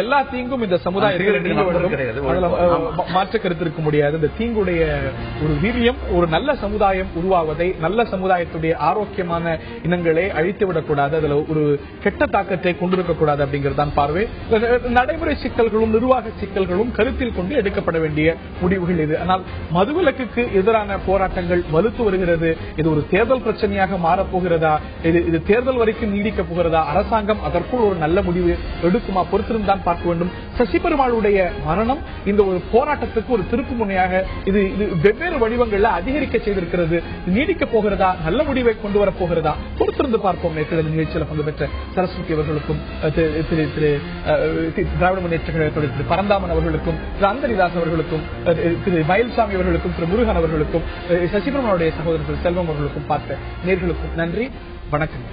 எல்லா தீங்கும் இந்த சமுதாயத்தில் மாற்ற கருத்து இருக்க முடியாது. இந்த தீங்குடைய ஒரு வீரியம் ஒரு நல்ல சமுதாயம் உருவாவதை, நல்ல சமுதாயத்துடைய ஆரோக்கியமான இனங்களை அழித்துவிடக்கூடாது, அதுல ஒரு கெட்ட தாக்கத்தை கொண்டிருக்கக்கூடாது அப்படிங்கறதான் பார்வை. நடைமுறை சிக்கல்களும் நிர்வாக சிக்கல்களும் கருத்தில் கொண்டு எடுக்கப்பட வேண்டிய முடிவுகள் இது. ஆனால் மதுவிலக்குக்கு எதிரான போராட்டங்கள் வலுத்து வருகிறது. இது ஒரு தேர்தல் பிரச்சனையாக மாறப்போகிறதா, இது தேர்தல் வரைக்கும் நீடிக்க போகிறதா, அரசாங்கம் அதற்குள் ஒரு நல்ல முடிவு எடுக்குமா, பொறுத்திருந்தான் பார்க்க வேண்டும். சசி பெருமாளுடைய மரணம் இந்த ஒரு போராட்டத்துக்கு ஒரு திருப்பு முனையாக இது வெவ்வேறு வடிவங்கள்ல அதிகரிக்க செய்திருக்கிறது. நீடிக்க போகிறதா, நல்ல முடிவை கொண்டு வரப் போகிறதா, பொறுத்திருந்து பார்ப்போம். நேற்று நிகழ்ச்சியில் பங்கு பெற்ற சரஸ்வதி அவர்களுக்கும் திராவிட முன்னேற்ற கழகத்துடைய திரு பரந்தாமன் அவர்களுக்கும் திரு அந்தரிதாஸ் அவர்களுக்கும் திரு மயில்சாமி அவர்களுக்கும் திரு முருகன் அவர்களுக்கும் சசி பெருமாளுடைய சகோதரர் செல்வம் அவர்களுக்கும் பார்த்த நேர்களுக்கும் நன்றி. வணக்கம்.